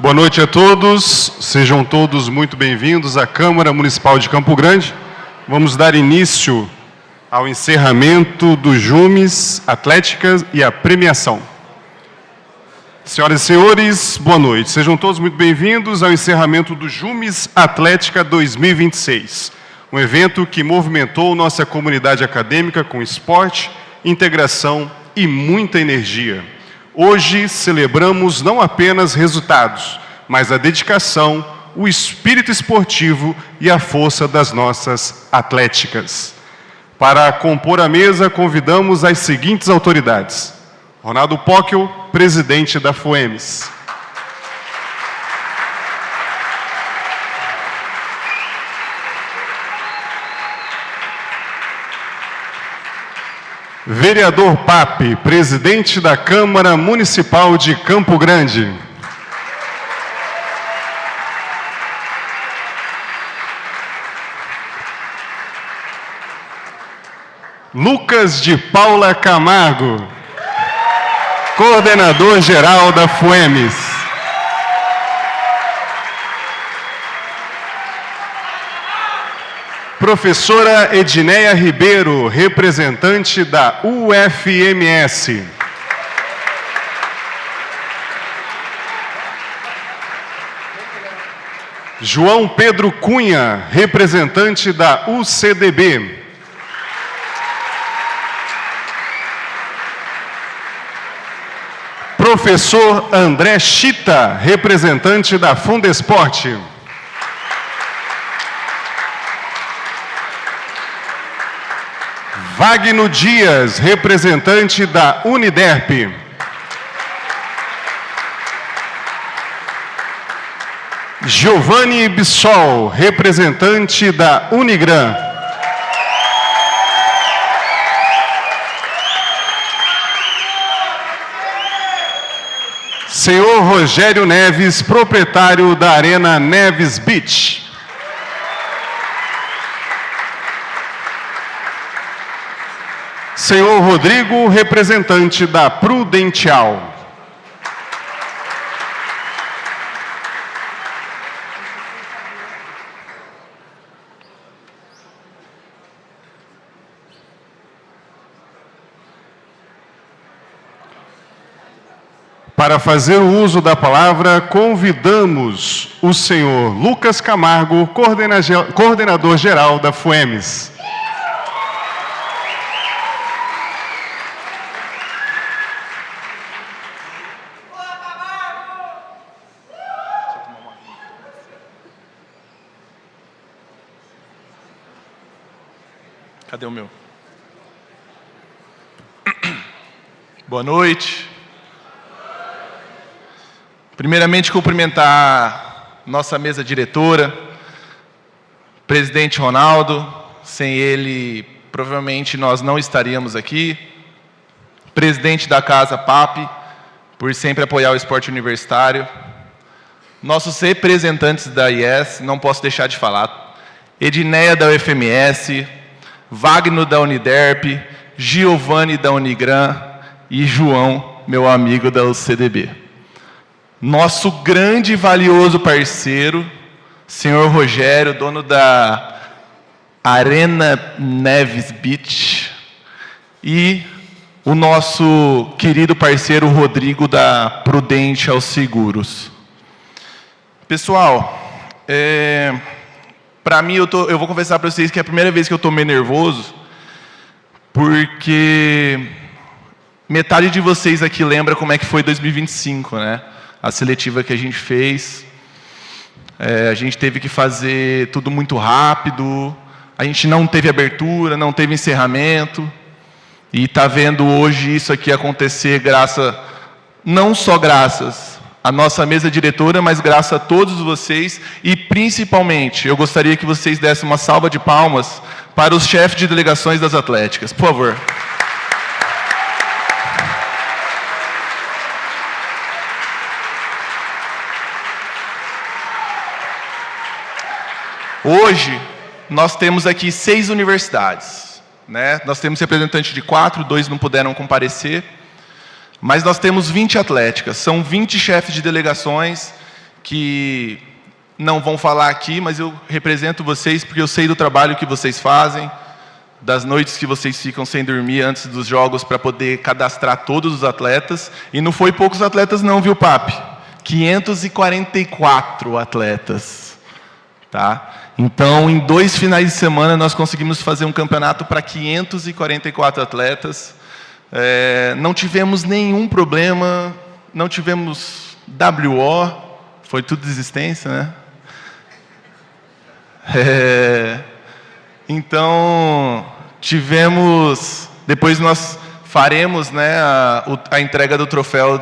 Boa noite a todos, sejam todos muito bem-vindos à Câmara Municipal de Campo Grande. Vamos dar início ao encerramento do Jumes Atléticas e a premiação. Senhoras e senhores, boa noite. Sejam todos muito bem-vindos ao encerramento do Jumes Atlética 2026, um evento que movimentou nossa comunidade acadêmica com esporte, integração e muita energia. Hoje celebramos não apenas resultados, mas a dedicação, o espírito esportivo e a força das nossas atléticas. Para compor a mesa, convidamos as seguintes autoridades: Ronaldo Pockel, presidente da FUEMES. Vereador Pape, presidente da Câmara Municipal de Campo Grande. Lucas de Paula Camargo, coordenador-geral da FUEMES. Professora Edneia Ribeiro, representante da UFMS. João Pedro Cunha, representante da UCDB. Professor André Chita, representante da Fundesporte. Wagner Dias, representante da Uniderp. Giovanni Bissol, representante da Unigran. Senhor Rogério Neves, proprietário da Arena Neves Beach. Senhor Rodrigo, representante da Prudential. Para fazer o uso da palavra, convidamos o senhor Lucas Camargo, coordenador-geral da FUEMES. Cadê o meu? Boa noite. Primeiramente, cumprimentar nossa mesa diretora, presidente Ronaldo. Sem ele, provavelmente nós não estaríamos aqui. Presidente da Casa Pape, por sempre apoiar o esporte universitário. Nossos representantes da IES, não posso deixar de falar. Edneia da UFMS, Wagner da Uniderp, Giovanni da Unigran e João, meu amigo da UCDB. Nosso grande e valioso parceiro, senhor Rogério, dono da Arena Neves Beach, e o nosso querido parceiro Rodrigo da Prudential Seguros. Pessoal, para mim, eu vou confessar para vocês que é a primeira vez que eu estou meio nervoso, porque metade de vocês aqui lembra como é que foi 2025, né? A seletiva que a gente fez. A gente teve que fazer tudo muito rápido, a gente não teve abertura, não teve encerramento, e está vendo hoje isso aqui acontecer não só graças à nossa mesa diretora, mas graças a todos vocês, e principalmente, eu gostaria que vocês dessem uma salva de palmas para os chefes de delegações das atléticas, por favor. Hoje, nós temos aqui 6 universidades, né? Nós temos representantes de 4, 2 não puderam comparecer, mas nós temos 20 atléticas, são 20 chefes de delegações que não vão falar aqui, mas eu represento vocês porque eu sei do trabalho que vocês fazem, das noites que vocês ficam sem dormir antes dos jogos para poder cadastrar todos os atletas. E não foi poucos atletas não, viu, Papi? 544 atletas. Tá? Então, em 2 finais de semana, nós conseguimos fazer um campeonato para 544 atletas. Não tivemos nenhum problema, não tivemos WO, foi tudo desistência, né? Então, depois nós faremos, né, a entrega do troféu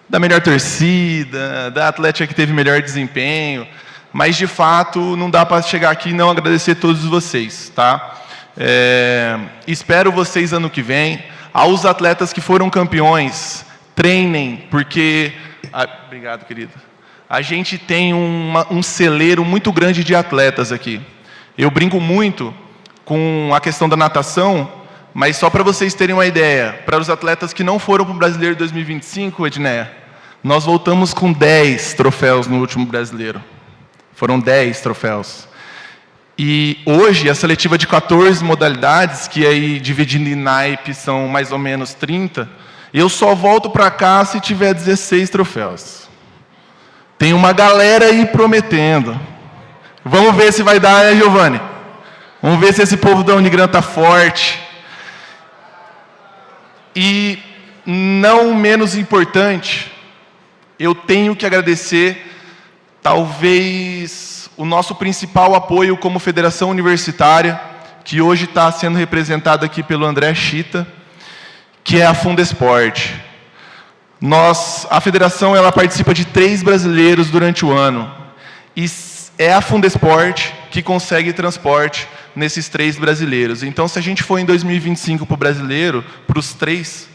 da melhor torcida, da atlética que teve melhor desempenho, mas de fato não dá para chegar aqui e não agradecer todos vocês, tá? Espero vocês ano que vem. Aos atletas que foram campeões, treinem, porque... obrigado, querido. A gente tem um celeiro muito grande de atletas aqui. Eu brinco muito com a questão da natação, mas só para vocês terem uma ideia, para os atletas que não foram para o Brasileiro 2025, Edneia, nós voltamos com 10 troféus no último Brasileiro. Foram 10 troféus. E hoje, a seletiva de 14 modalidades, que aí dividindo em naipes são mais ou menos 30, eu só volto para cá se tiver 16 troféus. Tem uma galera aí prometendo. Vamos ver se vai dar, né, Giovanni? Vamos ver se esse povo da Unigran está forte. E, não menos importante, eu tenho que agradecer, talvez, o nosso principal apoio como federação universitária, que hoje está sendo representado aqui pelo André Chita, que é a Fundesport. A federação ela participa de 3 brasileiros durante o ano. E é a Fundesport que consegue transporte nesses 3 brasileiros. Então, se a gente for em 2025 para o brasileiro, para os 3,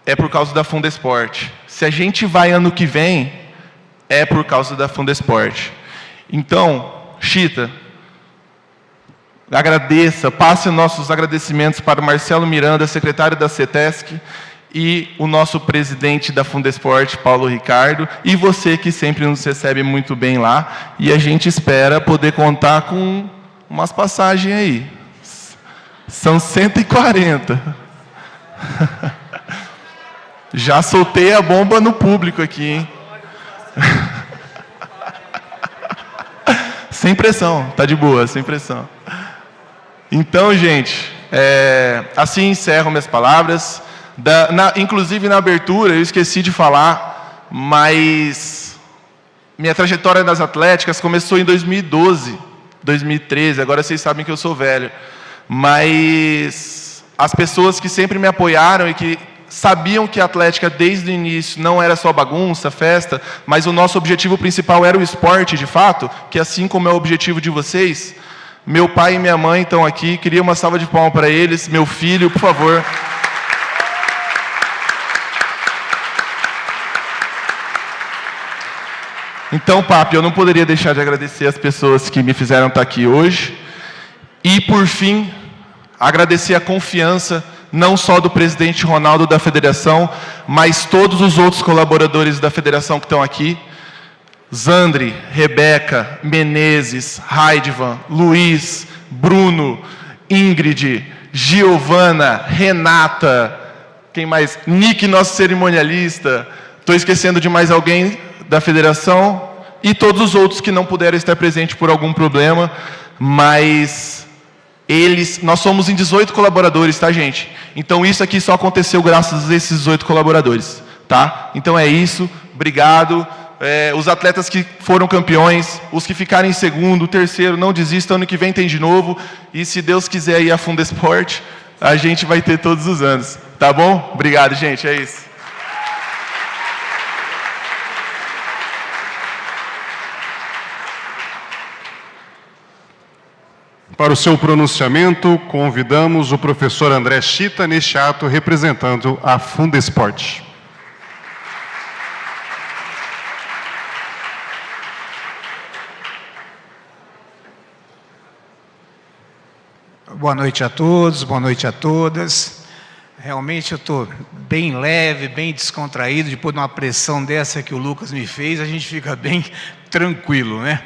é por causa da Fundesport. Se a gente vai ano que vem, é por causa da Fundesport. Então, Chita, agradeça, passe nossos agradecimentos para o Marcelo Miranda, secretário da CETESC, e o nosso presidente da Fundesport, Paulo Ricardo, e você que sempre nos recebe muito bem lá, e a gente espera poder contar com umas passagens aí. São 140. Já soltei a bomba no público aqui, hein? Sem pressão, tá de boa, sem pressão. Então, gente, assim encerro minhas palavras. Inclusive, na abertura, eu esqueci de falar, mas minha trajetória nas atléticas começou em 2012, 2013, agora vocês sabem que eu sou velho. Mas as pessoas que sempre me apoiaram e que sabiam que a atlética, desde o início, não era só bagunça, festa, mas o nosso objetivo principal era o esporte, de fato, que assim como é o objetivo de vocês, meu pai e minha mãe estão aqui, queria uma salva de palmas para eles, meu filho, por favor. Então, Papi, eu não poderia deixar de agradecer as pessoas que me fizeram estar aqui hoje. E, por fim, agradecer a confiança, não só do presidente Ronaldo da federação, mas todos os outros colaboradores da federação que estão aqui. Zandri, Rebeca, Menezes, Raidvan, Luiz, Bruno, Ingrid, Giovana, Renata, quem mais? Nick, nosso cerimonialista. Estou esquecendo de mais alguém da federação e todos os outros que não puderam estar presentes por algum problema, mas nós somos em 18 colaboradores, tá, gente? Então isso aqui só aconteceu graças a esses 18 colaboradores, tá? Então é isso, obrigado. Os atletas que foram campeões, os que ficarem em segundo, terceiro, não desistam, ano que vem tem de novo, e se Deus quiser ir a Fundesport, a gente vai ter todos os anos, tá bom? Obrigado, gente, é isso. Para o seu pronunciamento, convidamos o professor André Chita, neste ato representando a Fundesport. Boa noite a todos, boa noite a todas. realmente eu estou bem leve, bem descontraído, depois de uma pressão dessa que o Lucas me fez, a gente fica bem tranquilo, né?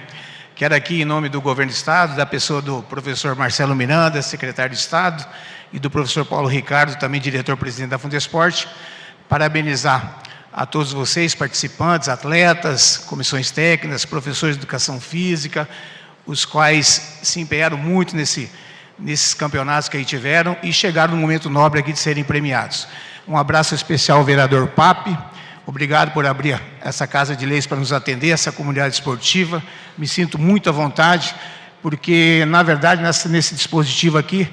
Quero aqui, em nome do Governo do Estado, da pessoa do professor Marcelo Miranda, secretário de Estado, e do professor Paulo Ricardo, também diretor-presidente da Fundesporte, parabenizar a todos vocês, participantes, atletas, comissões técnicas, professores de educação física, os quais se empenharam muito nesses campeonatos que aí tiveram e chegaram no momento nobre aqui de serem premiados. Um abraço especial ao vereador Papi, obrigado por abrir essa Casa de Leis para nos atender, essa comunidade esportiva. Me sinto muito à vontade, porque, na verdade, nesse dispositivo aqui,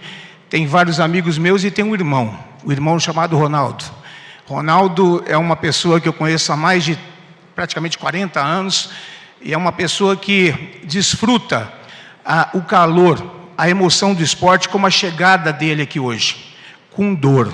tem vários amigos meus e tem um irmão chamado Ronaldo. Ronaldo é uma pessoa que eu conheço há mais de praticamente 40 anos, e é uma pessoa que desfruta o calor, a emoção do esporte, como a chegada dele aqui hoje, com dor.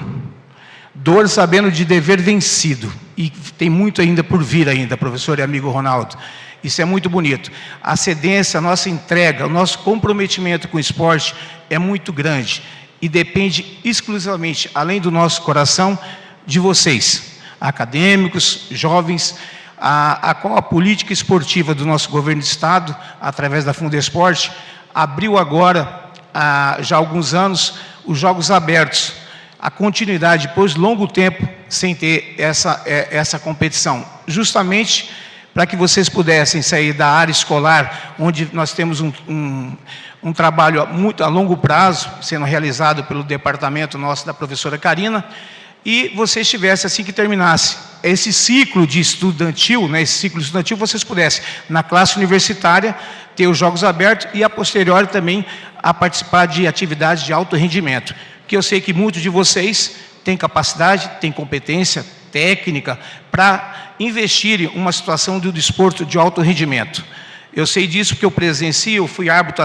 Dor sabendo de dever vencido, e tem muito ainda por vir ainda, professor e amigo Ronaldo. Isso é muito bonito. A cedência, a nossa entrega, o nosso comprometimento com o esporte é muito grande, e depende exclusivamente, além do nosso coração, de vocês, acadêmicos, jovens, a qual a política esportiva do nosso governo de Estado, através da Fundesporte, abriu agora, já há alguns anos, os Jogos Abertos, a continuidade, depois de longo tempo, sem ter essa competição, justamente para que vocês pudessem sair da área escolar, onde nós temos um trabalho muito a longo prazo, sendo realizado pelo departamento nosso da professora Karina, e vocês tivessem, assim que terminasse esse ciclo de estudantil, né, esse ciclo estudantil, vocês pudessem, na classe universitária, ter os Jogos Abertos e, a posteriori, também a participar de atividades de alto rendimento, que eu sei que muitos de vocês têm capacidade, têm competência técnica para investir em uma situação do desporto de alto rendimento. Eu sei disso porque eu presencio, eu fui árbitro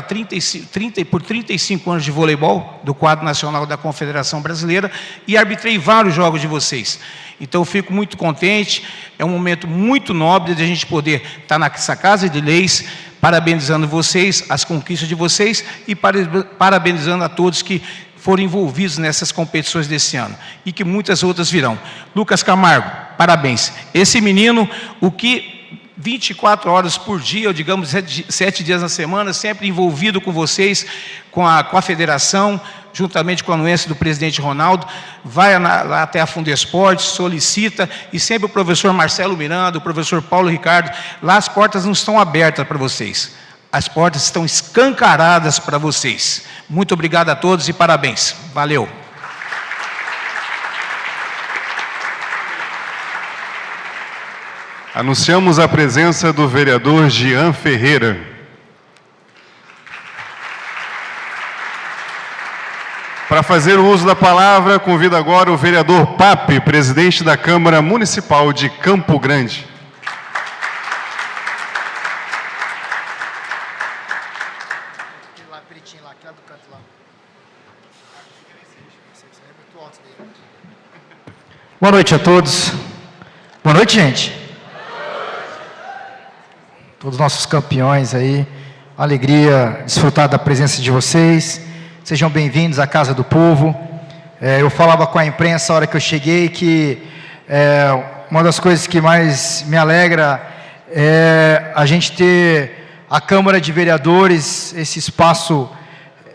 por 35 anos de voleibol, do quadro nacional da Confederação Brasileira, e arbitrei vários jogos de vocês. Então eu fico muito contente, é um momento muito nobre de a gente poder estar nessa Casa de Leis, parabenizando vocês, as conquistas de vocês, e parabenizando a todos que foram envolvidos nessas competições desse ano, e que muitas outras virão. Lucas Camargo, parabéns. Esse menino, o que 24 horas por dia, ou digamos 7 dias na semana, sempre envolvido com vocês, com a federação, juntamente com a anuência do presidente Ronaldo, vai lá até a Fundesporte, solicita, e sempre o professor Marcelo Miranda, o professor Paulo Ricardo, lá as portas não estão abertas para vocês, as portas estão escancaradas para vocês. Muito obrigado a todos e parabéns. Valeu. Anunciamos a presença do vereador Jean Ferreira. Para fazer o uso da palavra, convido agora o vereador Papi, presidente da Câmara Municipal de Campo Grande. Boa noite a todos. Boa noite, gente. Todos os nossos campeões aí, alegria desfrutar da presença de vocês. Sejam bem-vindos à Casa do Povo. Eu falava com a imprensa a hora que eu cheguei que uma das coisas que mais me alegra é a gente ter a Câmara de Vereadores, esse espaço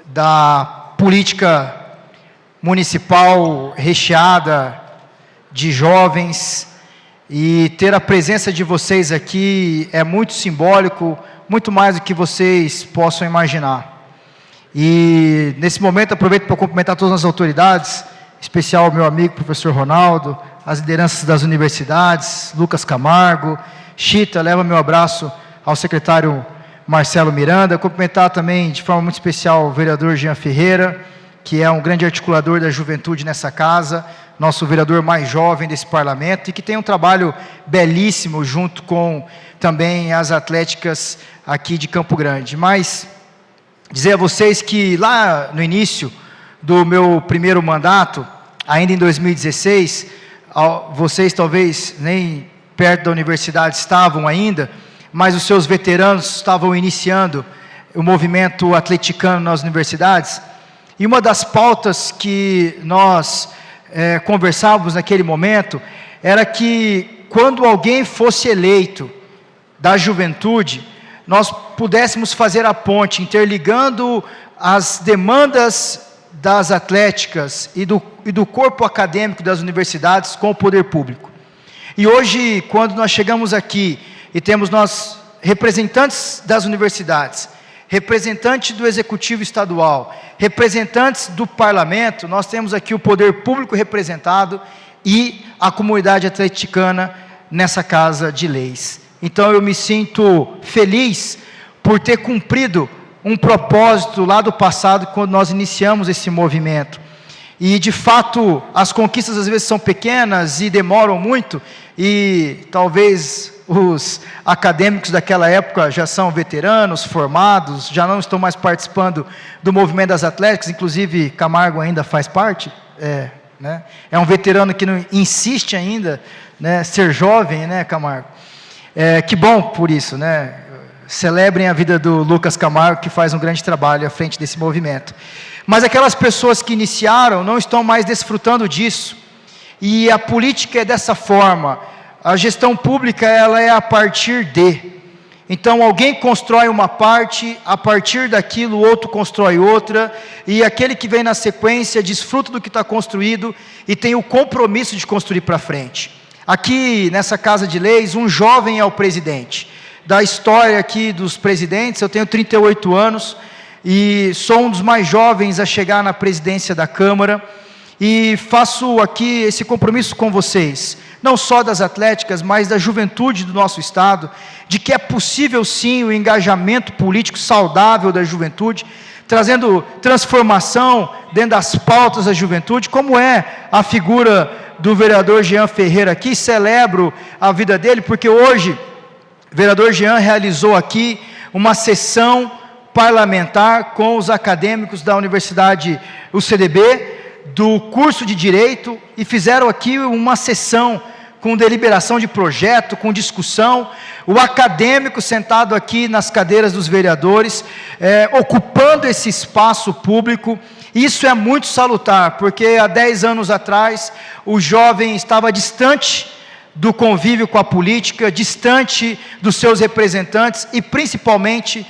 da política municipal recheada de jovens, e ter a presença de vocês aqui é muito simbólico, muito mais do que vocês possam imaginar. E nesse momento aproveito para cumprimentar todas as autoridades, em especial o meu amigo professor Ronaldo, as lideranças das universidades, Lucas Camargo, Chita, leva meu abraço ao secretário Marcelo Miranda, cumprimentar também de forma muito especial o vereador Jean Ferreira, que é um grande articulador da juventude nessa casa, nosso vereador mais jovem desse parlamento, e que tem um trabalho belíssimo junto com também as atléticas aqui de Campo Grande. Mas dizer a vocês que lá no início do meu primeiro mandato, ainda em 2016, vocês talvez nem perto da universidade estavam ainda, mas os seus veteranos estavam iniciando o movimento atleticano nas universidades, e uma das pautas que nós conversávamos naquele momento, era que quando alguém fosse eleito da juventude, nós pudéssemos fazer a ponte, interligando as demandas das atléticas e do corpo acadêmico das universidades com o poder público. E hoje, quando nós chegamos aqui e temos nós representantes das universidades, representantes do executivo estadual, representantes do parlamento, nós temos aqui o poder público representado e a comunidade atleticana nessa casa de leis. Então eu me sinto feliz por ter cumprido um propósito lá do passado, quando nós iniciamos esse movimento. E de fato, as conquistas às vezes são pequenas e demoram muito, e talvez os acadêmicos daquela época já são veteranos, formados, já não estão mais participando do movimento das atléticas, inclusive Camargo ainda faz parte, né? É um veterano que não insiste ainda, né, ser jovem, né, Camargo? Que bom por isso, né? Celebrem a vida do Lucas Camargo, que faz um grande trabalho à frente desse movimento. Mas aquelas pessoas que iniciaram não estão mais desfrutando disso. E a política é dessa forma. A gestão pública, ela é a partir de. Então, alguém constrói uma parte, a partir daquilo, o outro constrói outra, e aquele que vem na sequência desfruta do que está construído e tem o compromisso de construir para frente. Aqui, nessa Casa de Leis, um jovem é o presidente. Da história aqui dos presidentes, eu tenho 38 anos, e sou um dos mais jovens a chegar na presidência da Câmara, e faço aqui esse compromisso com vocês, não só das atléticas, mas da juventude do nosso estado, de que é possível sim o engajamento político saudável da juventude, trazendo transformação dentro das pautas da juventude, como é a figura do vereador Jean Ferreira aqui. Celebro a vida dele, porque hoje o vereador Jean realizou aqui uma sessão parlamentar com os acadêmicos da Universidade UCDB, do curso de Direito, e fizeram aqui uma sessão com deliberação de projeto, com discussão, o acadêmico sentado aqui nas cadeiras dos vereadores, ocupando esse espaço público. Isso é muito salutar, porque há 10 anos atrás, o jovem estava distante do convívio com a política, distante dos seus representantes, e principalmente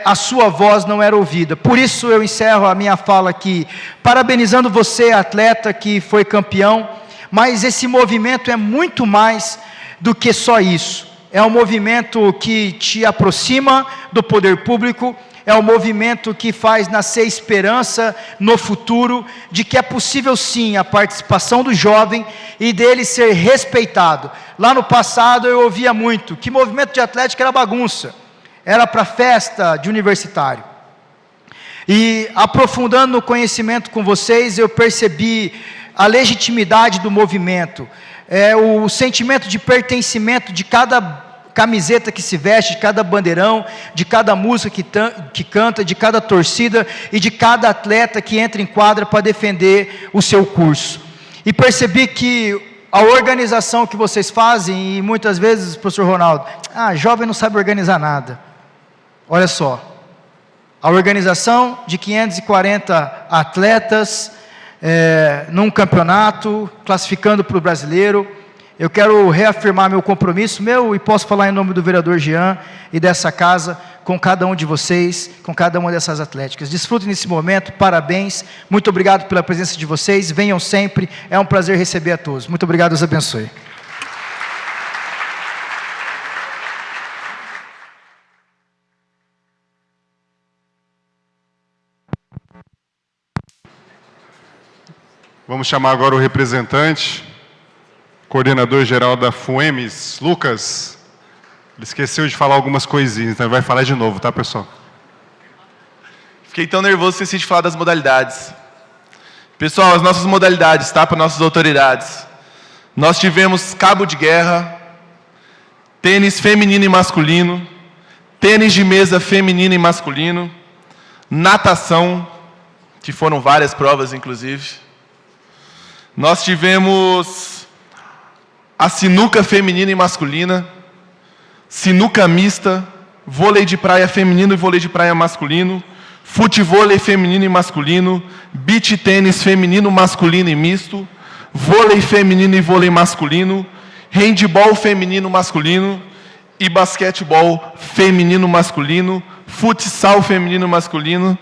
a sua voz não era ouvida. Por isso eu encerro a minha fala aqui, parabenizando você, atleta que foi campeão, mas esse movimento é muito mais do que só isso. É um movimento que te aproxima do poder público, é um movimento que faz nascer esperança no futuro, de que é possível sim a participação do jovem e dele ser respeitado. Lá no passado eu ouvia muito que movimento de atlética era bagunça, era para festa de universitário. E aprofundando no conhecimento com vocês, eu percebi a legitimidade do movimento, o sentimento de pertencimento de cada camiseta que se veste, de cada bandeirão, de cada música que canta, de cada torcida e de cada atleta que entra em quadra para defender o seu curso. E percebi que a organização que vocês fazem, e muitas vezes, professor Ronaldo, jovem não sabe organizar nada. Olha só, a organização de 540 atletas num campeonato, classificando para o brasileiro. Eu quero reafirmar meu compromisso, e posso falar em nome do vereador Jean e dessa casa, com cada um de vocês, com cada uma dessas atléticas. Desfrutem nesse momento, parabéns, muito obrigado pela presença de vocês, venham sempre, é um prazer receber a todos. Muito obrigado, Deus abençoe. Vamos chamar agora o representante, coordenador-geral da FUEMES, Lucas. Ele esqueceu de falar algumas coisinhas, então ele vai falar de novo, tá, pessoal? Fiquei tão nervoso que esqueci de falar das modalidades. Pessoal, as nossas modalidades, tá, para nossas autoridades. Nós tivemos cabo de guerra, tênis feminino e masculino, tênis de mesa feminino e masculino, natação, que foram várias provas, inclusive. Nós tivemos a sinuca feminina e masculina, sinuca mista, vôlei de praia feminino e vôlei de praia masculino, futevôlei feminino e masculino, beach tênis feminino, masculino e misto, vôlei feminino e vôlei masculino, handebol feminino masculino e basquetebol feminino masculino, futsal feminino masculino,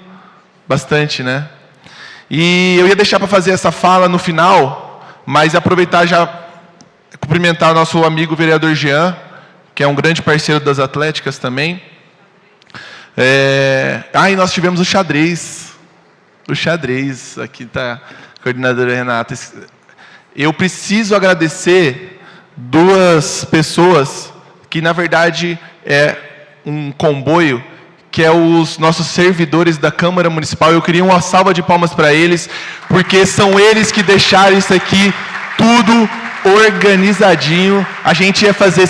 bastante, né? E eu ia deixar para fazer essa fala no final, mas aproveitar já cumprimentar o nosso amigo vereador Jean, que é um grande parceiro das atléticas também. E nós tivemos o xadrez. O xadrez, aqui está a coordenadora Renata. Eu preciso agradecer duas pessoas que, na verdade, é um comboio, que é os nossos servidores da Câmara Municipal. Eu queria uma salva de palmas para eles, porque são eles que deixaram isso aqui tudo organizadinho. A gente ia fazer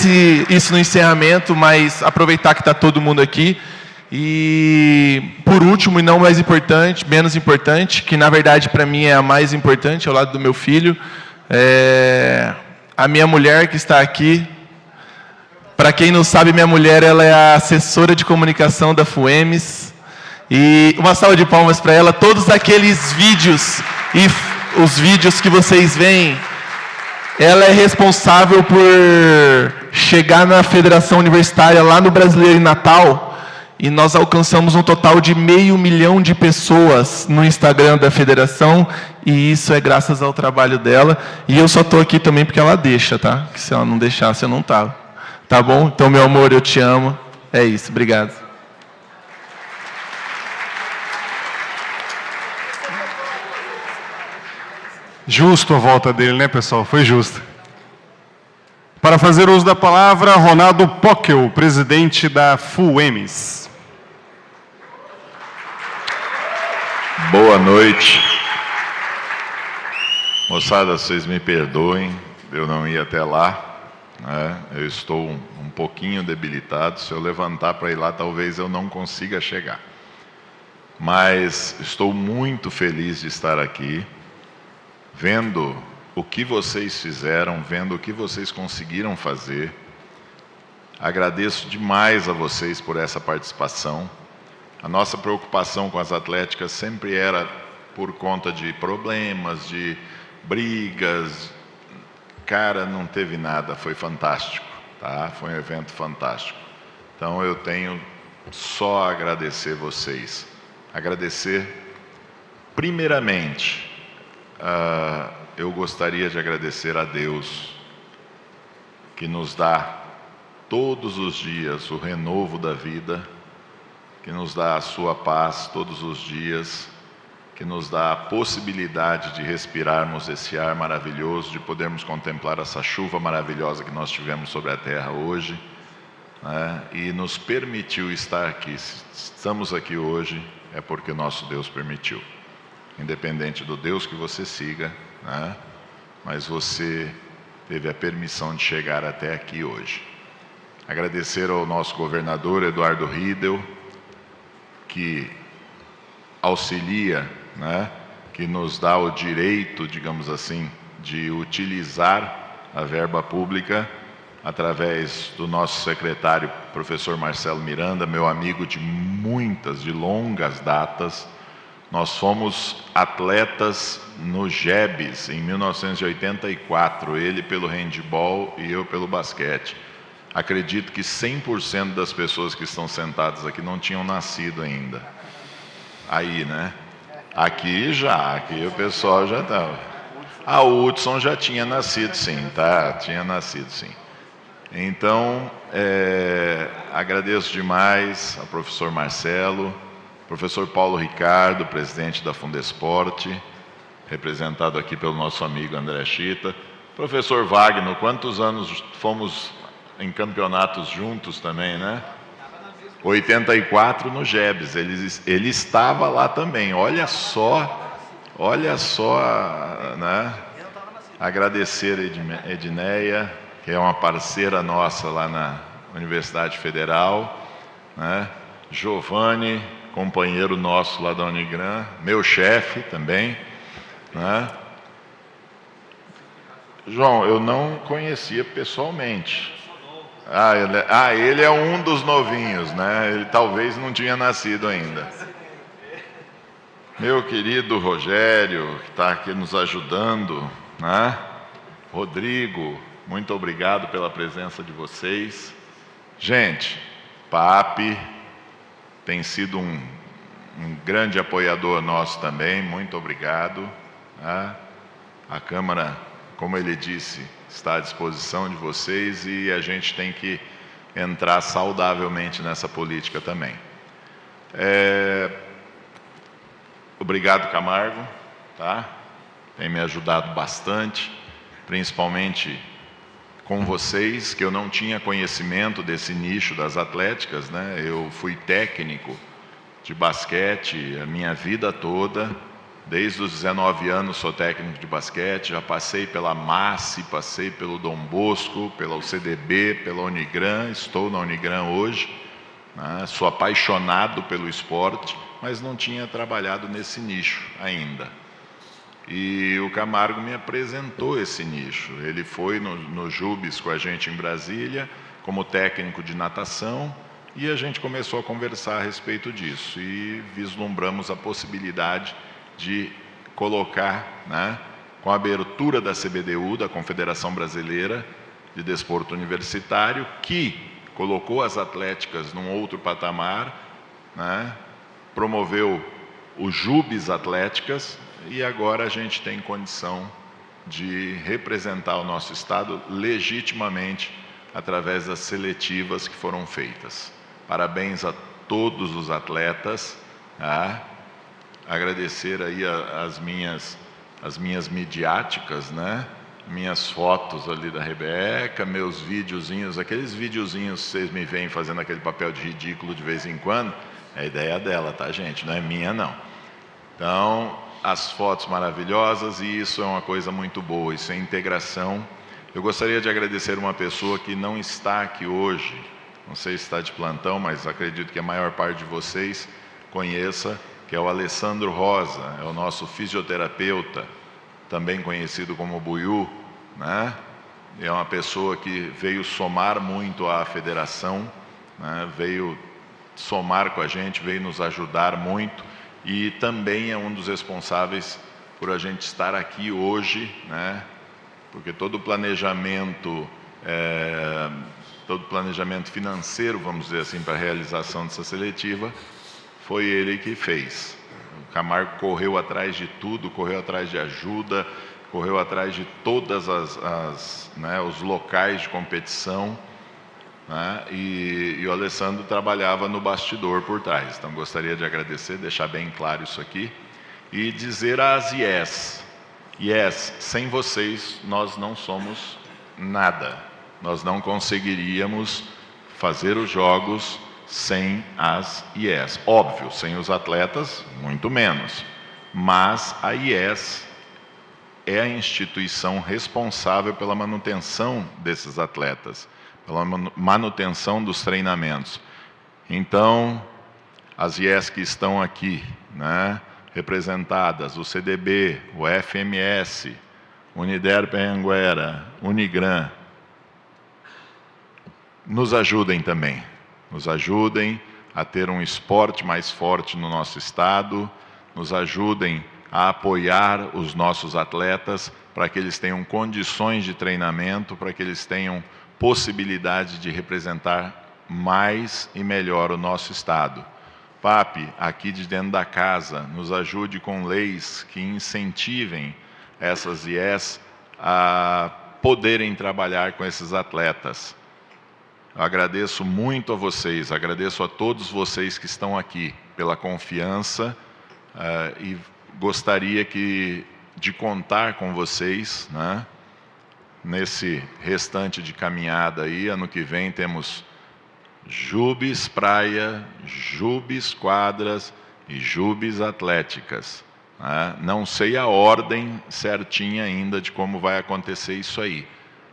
isso no encerramento, mas aproveitar que está todo mundo aqui. E, por último, e não mais importante, menos importante, que na verdade para mim é a mais importante, ao lado do meu filho, a minha mulher que está aqui. Para quem não sabe, minha mulher ela é a assessora de comunicação da FUEMES. E uma salva de palmas para ela. Todos aqueles vídeos e os vídeos que vocês veem, ela é responsável por chegar na Federação Universitária lá no Brasileiro em Natal. E nós alcançamos um total de 500 mil de pessoas no Instagram da Federação. E isso é graças ao trabalho dela. E eu só estou aqui também porque ela deixa, tá? Que se ela não deixasse, eu não estava. Tá bom? Então, meu amor, eu te amo. É isso. Obrigado. Justo a volta dele, né, pessoal? Foi justo. Para fazer uso da palavra, Ronaldo Pockel, presidente da FUEMES. Boa noite. Moçada, vocês me perdoem, eu não ia até lá, né? Eu estou um pouquinho debilitado. Se eu levantar para ir lá, talvez eu não consiga chegar. Mas estou muito feliz de estar aqui, vendo o que vocês fizeram, vendo o que vocês conseguiram fazer. Agradeço demais a vocês por essa participação. A nossa preocupação com as atléticas sempre era por conta de problemas, de brigas. Cara, não teve nada, foi fantástico, tá? Foi um evento fantástico. Então eu tenho só a agradecer vocês. Agradecer, primeiramente, eu gostaria de agradecer a Deus, que nos dá todos os dias o renovo da vida, que nos dá a sua paz todos os dias, que nos dá a possibilidade de respirarmos esse ar maravilhoso, de podermos contemplar essa chuva maravilhosa que nós tivemos sobre a terra hoje, né? E nos permitiu estar aqui. Se estamos aqui hoje, é porque o nosso Deus permitiu. Independente do Deus que você siga, né? Mas você teve a permissão de chegar até aqui hoje. Agradecer ao nosso governador, Eduardo Riedel, que auxilia, né, que nos dá o direito, digamos assim, de utilizar a verba pública através do nosso secretário, professor Marcelo Miranda, meu amigo de longas datas. Nós fomos atletas no GEBS em 1984, ele pelo handebol e eu pelo basquete. Acredito que 100% das pessoas que estão sentadas aqui não tinham nascido ainda. Aí, né? Aqui o pessoal já estava. O Hudson já tinha nascido, sim, tá? Tinha nascido, sim. Então, agradeço demais ao professor Marcelo, professor Paulo Ricardo, presidente da Fundesporte, representado aqui pelo nosso amigo André Chita. Professor Wagner, quantos anos fomos em campeonatos juntos também, né? 84 no GEBS, ele estava lá também. Olha só, né? Agradecer a Edneia, que é uma parceira nossa lá na Universidade Federal, né? Giovanni, companheiro nosso lá da Unigran, meu chefe também, né? João, eu não conhecia pessoalmente. Ele é um dos novinhos, né? Ele talvez não tinha nascido ainda. Meu querido Rogério, que está aqui nos ajudando, né? Rodrigo, muito obrigado pela presença de vocês. Gente, Papi tem sido um grande apoiador nosso também, muito obrigado, né? A Câmara, como ele disse, está à disposição de vocês e a gente tem que entrar saudavelmente nessa política também. Obrigado, Camargo, tá? Tem me ajudado bastante, principalmente com vocês, que eu não tinha conhecimento desse nicho das atléticas, né? Eu fui técnico de basquete a minha vida toda, desde os 19 anos sou técnico de basquete, já passei pela MASSE, passei pelo Dom Bosco, pela UCDB, pela Unigran, estou na Unigran hoje, né? Sou apaixonado pelo esporte, mas não tinha trabalhado nesse nicho ainda. E o Camargo me apresentou esse nicho. Ele foi no Jubes com a gente em Brasília, como técnico de natação, e a gente começou a conversar a respeito disso. E vislumbramos a possibilidade de colocar, né, com a abertura da CBDU, da Confederação Brasileira de Desporto Universitário, que colocou as atléticas num outro patamar, né, promoveu o Jubes Atléticas, e agora a gente tem condição de representar o nosso estado legitimamente através das seletivas que foram feitas. Parabéns a todos os atletas, tá? Agradecer aí as minhas midiáticas, né? Minhas fotos ali da Rebeca, meus videozinhos, aqueles videozinhos que vocês me veem fazendo aquele papel de ridículo de vez em quando, é a ideia dela, tá, gente? Não é minha, não. Então, as fotos maravilhosas, e isso é uma coisa muito boa, isso é integração. Eu gostaria de agradecer uma pessoa que não está aqui hoje, não sei se está de plantão, mas acredito que a maior parte de vocês conheça, que é o Alessandro Rosa, é o nosso fisioterapeuta, também conhecido como Buiú, né? É uma pessoa que veio somar muito à federação, né? Veio somar com a gente, veio nos ajudar muito, e também é um dos responsáveis por a gente estar aqui hoje, né? Porque todo o planejamento financeiro, vamos dizer assim, para a realização dessa seletiva, foi ele que fez. O Camargo correu atrás de tudo, correu atrás de ajuda, correu atrás de todas os locais de competição, né? E o Alessandro trabalhava no bastidor por trás. Então gostaria de agradecer, deixar bem claro isso aqui e dizer às IES, sem vocês nós não somos nada, nós não conseguiríamos fazer os jogos sem as IES, óbvio, sem os atletas muito menos, mas a IES é a instituição responsável pela manutenção desses atletas, pela manutenção dos treinamentos. Então, as IES que estão aqui, né, representadas, o CDB, o FMS, Uniderp Anhanguera, Unigran, nos ajudem também, nos ajudem a ter um esporte mais forte no nosso estado, nos ajudem a apoiar os nossos atletas para que eles tenham condições de treinamento, para que eles tenham possibilidade de representar mais e melhor o nosso estado. Papi, aqui de dentro da casa, nos ajude com leis que incentivem essas IES a poderem trabalhar com esses atletas. Eu agradeço muito a vocês, agradeço a todos vocês que estão aqui pela confiança e gostaria de contar com vocês, né, nesse restante de caminhada aí. Ano que vem temos Jubes Praia, Jubes Quadras e Jubes Atléticas, né? Não sei a ordem certinha ainda de como vai acontecer isso aí,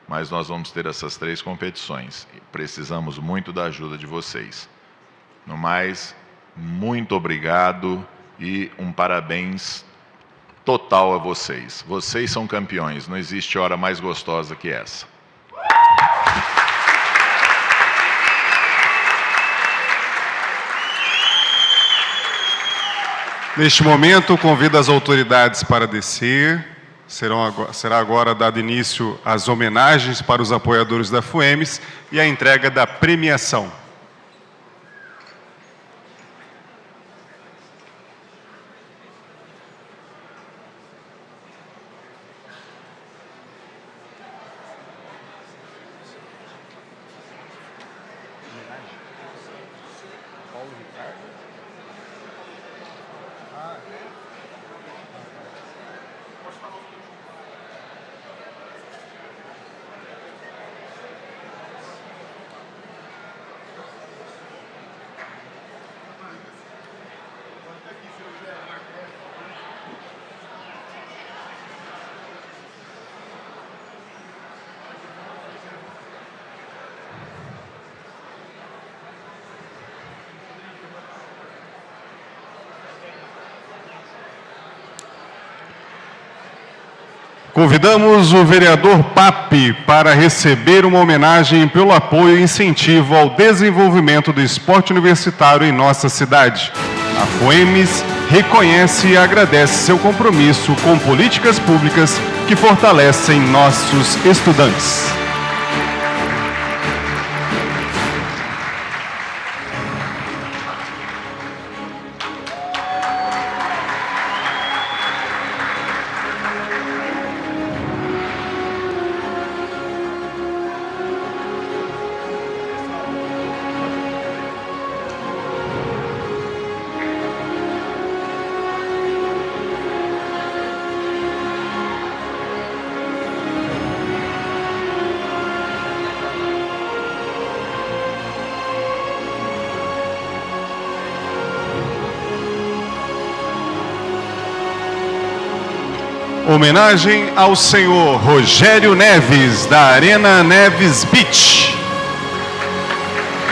mas nós vamos ter essas 3 competições. Precisamos muito da ajuda de vocês. No mais, muito obrigado e um parabéns total a vocês. Vocês são campeões, não existe hora mais gostosa que essa. Neste momento, convido as autoridades para descer. Será agora dado início às homenagens para os apoiadores da FUEMES e a entrega da premiação. Convidamos o vereador Papi para receber uma homenagem pelo apoio e incentivo ao desenvolvimento do esporte universitário em nossa cidade. A FUEMES reconhece e agradece seu compromisso com políticas públicas que fortalecem nossos estudantes. Homenagem ao senhor Rogério Neves, da Arena Neves Beach.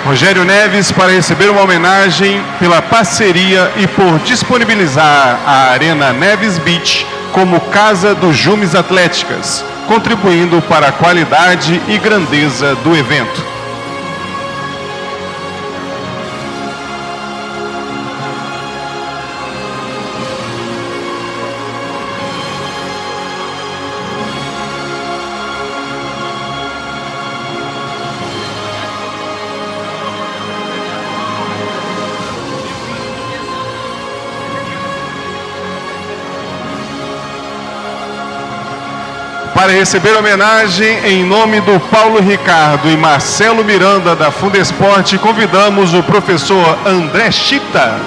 Rogério Neves para receber uma homenagem pela parceria e por disponibilizar a Arena Neves Beach como casa dos Jumes Atléticas, contribuindo para a qualidade e grandeza do evento. Para receber homenagem em nome do Paulo Ricardo e Marcelo Miranda da Fundesporte, convidamos o professor André Chita.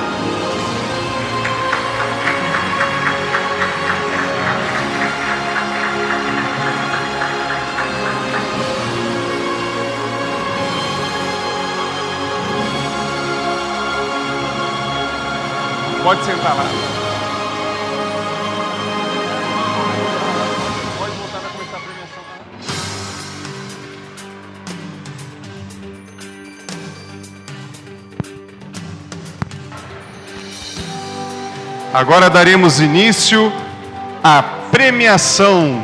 Pode sentar lá. Agora daremos início à premiação.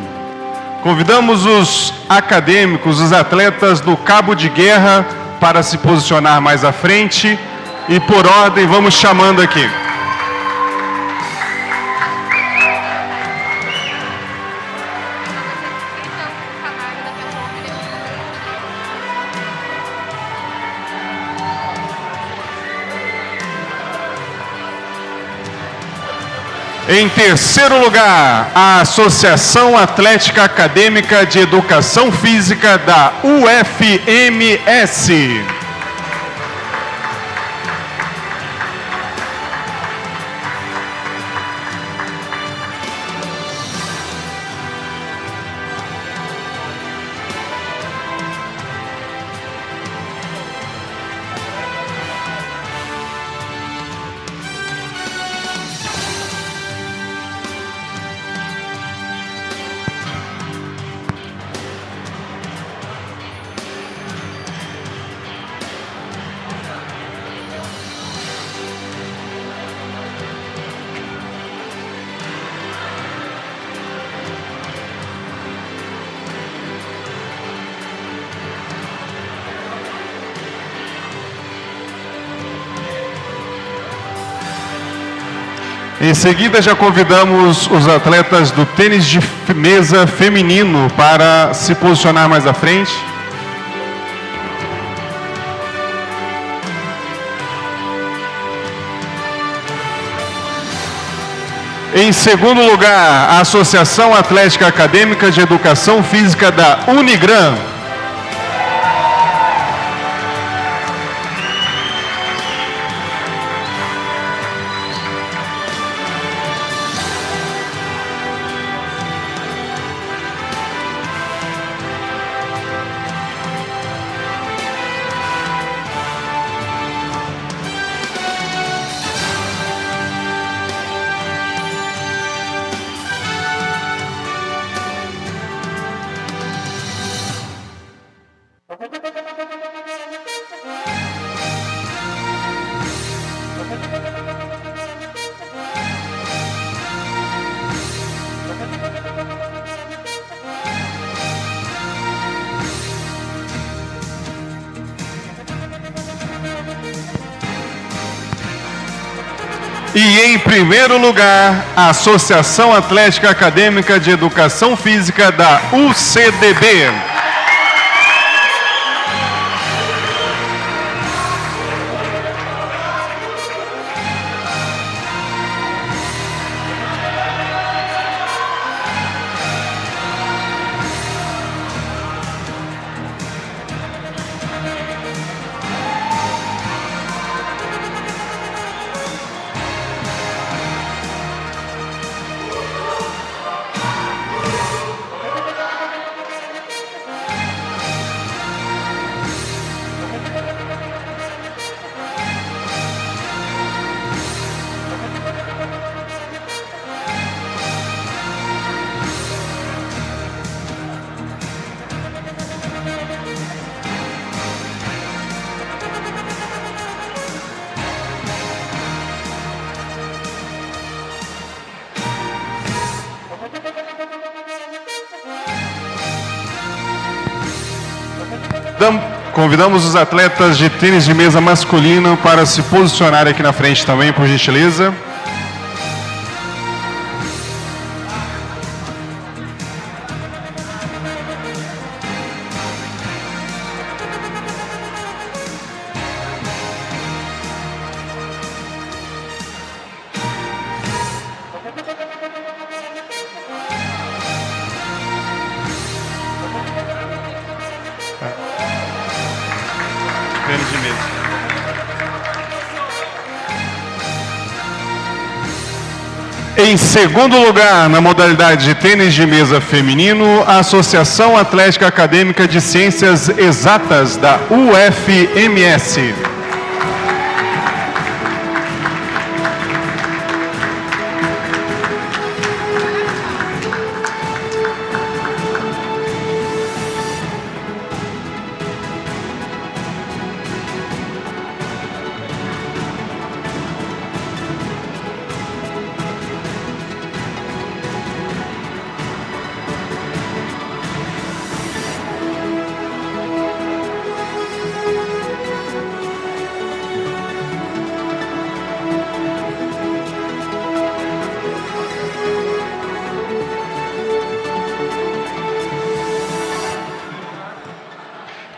Convidamos os acadêmicos, os atletas do Cabo de Guerra para se posicionar mais à frente e por ordem vamos chamando aqui. Em terceiro lugar, a Associação Atlética Acadêmica de Educação Física da UFMS. Em seguida, já convidamos os atletas do tênis de mesa feminino para se posicionar mais à frente. Em segundo lugar, a Associação Atlética Acadêmica de Educação Física da Unigran. E em primeiro lugar, a Associação Atlética Acadêmica de Educação Física da UCDB. Convidamos os atletas de tênis de mesa masculino para se posicionar aqui na frente também, por gentileza. Tênis de mesa. Em segundo lugar, na modalidade de tênis de mesa feminino, a Associação Atlética Acadêmica de Ciências Exatas da UFMS.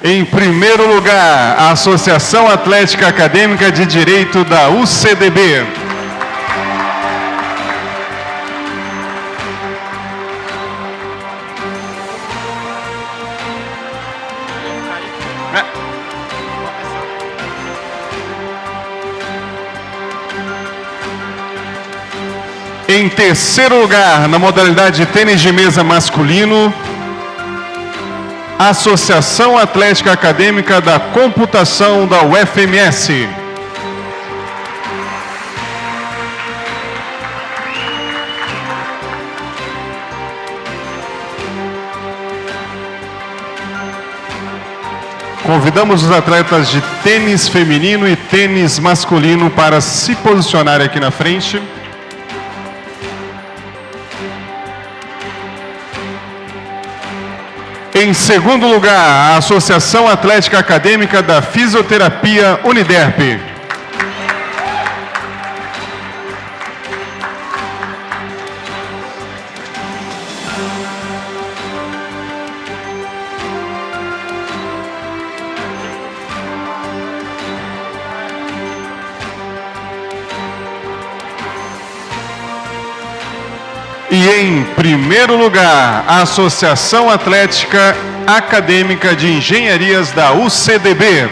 Em primeiro lugar, a Associação Atlética Acadêmica de Direito da UCDB. Em terceiro lugar, na modalidade de tênis de mesa masculino, Associação Atlética Acadêmica da Computação da UFMS. Convidamos os atletas de tênis feminino e tênis masculino para se posicionarem aqui na frente. Em segundo lugar, a Associação Atlética Acadêmica da Fisioterapia Uniderp. E em primeiro lugar, a Associação Atlética Acadêmica de Engenharias da UCDB.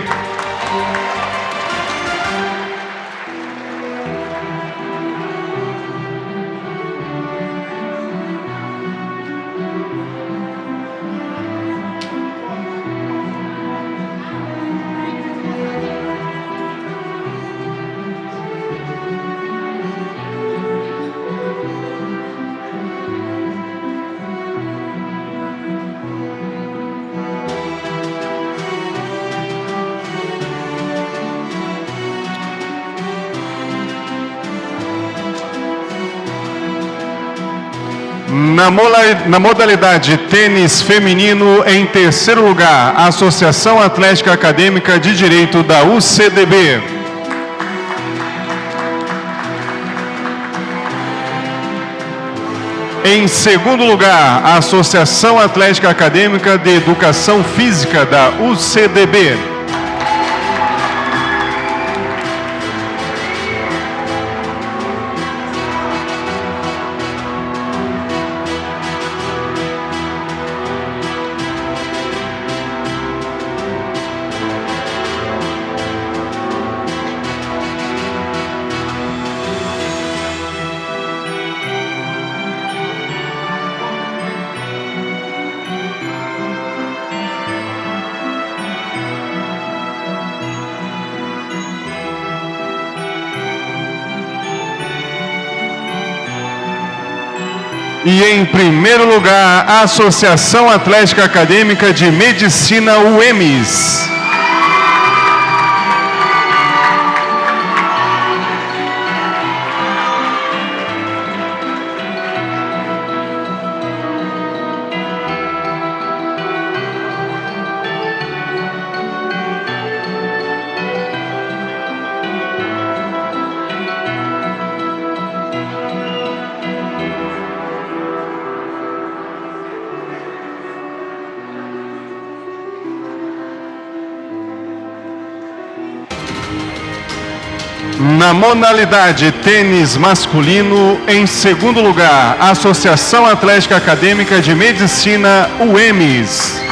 Na modalidade tênis feminino, em terceiro lugar, a Associação Atlética Acadêmica de Direito da UCDB. Em segundo lugar, a Associação Atlética Acadêmica de Educação Física da UCDB. E em primeiro lugar, a Associação Atlética Acadêmica de Medicina UEMS. Na modalidade tênis masculino, em segundo lugar, a Associação Atlética Acadêmica de Medicina UEMS.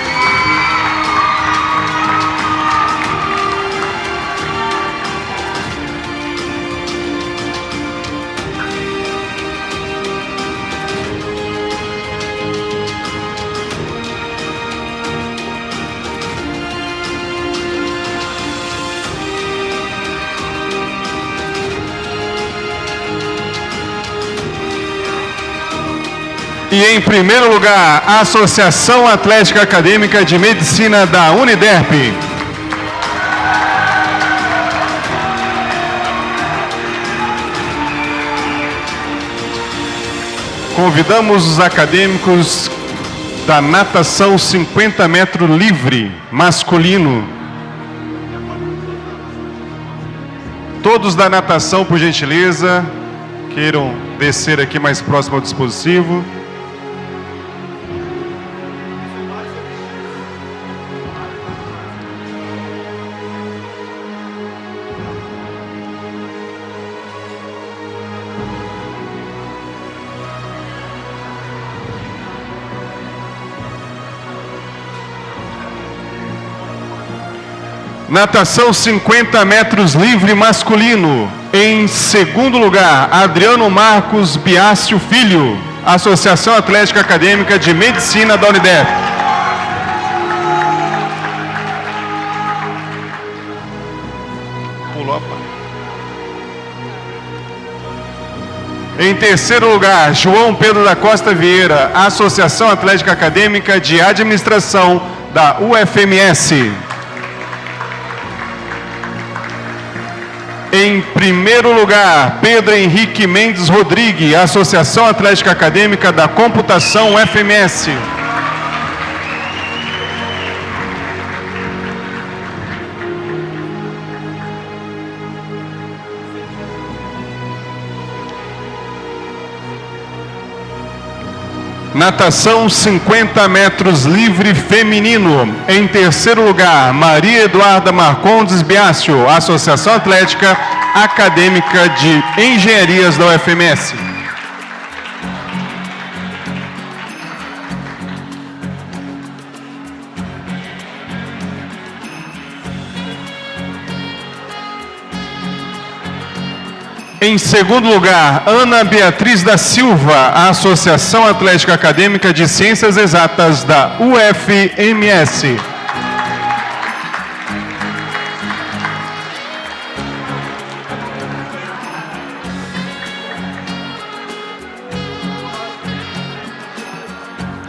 E em primeiro lugar, a Associação Atlética Acadêmica de Medicina da Uniderp. Convidamos os acadêmicos da natação 50 metros livre masculino. Todos da natação, por gentileza, queiram descer aqui mais próximo ao dispositivo. Natação 50 metros livre masculino. Em segundo lugar, Adriano Marcos Biácio Filho, Associação Atlética Acadêmica de Medicina da Uniderp. Pulou a parte. Em terceiro lugar, João Pedro da Costa Vieira, Associação Atlética Acadêmica de Administração da UFMS. Em primeiro lugar, Pedro Henrique Mendes Rodrigues, Associação Atlética Acadêmica da Computação UFMS. Natação 50 metros livre feminino. Em terceiro lugar, Maria Eduarda Marcondes Biácio, Associação Atlética Acadêmica de Engenharias da UFMS. Em segundo lugar, Ana Beatriz da Silva, Associação Atlética Acadêmica de Ciências Exatas da UFMS.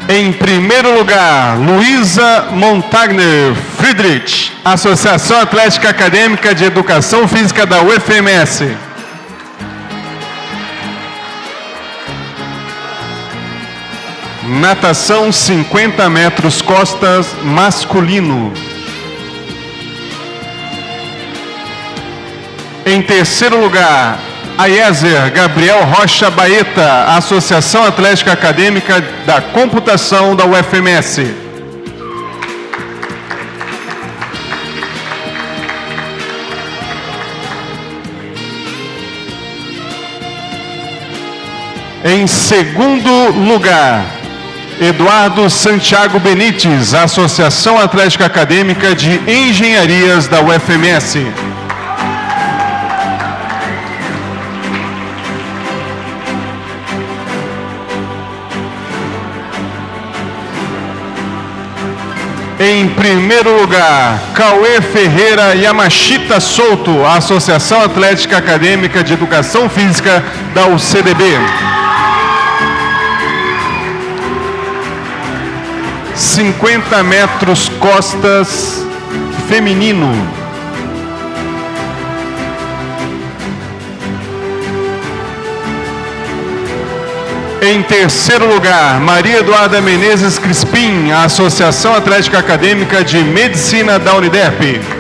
Em primeiro lugar, Luísa Montagner Friedrich, Associação Atlética Acadêmica de Educação Física da UFMS. Natação 50 metros costas masculino. Em terceiro lugar, Aiezer Gabriel Rocha Baeta, Associação Atlética Acadêmica da Computação da UFMS. Em segundo lugar, Eduardo Santiago Benites, Associação Atlética Acadêmica de Engenharias da UFMS. Em primeiro lugar, Cauê Ferreira Yamashita Souto, Associação Atlética Acadêmica de Educação Física da UCDB. 50 metros costas feminino. Em terceiro lugar, Maria Eduarda Menezes Crispim, Associação Atlética Acadêmica de Medicina da Uniderp.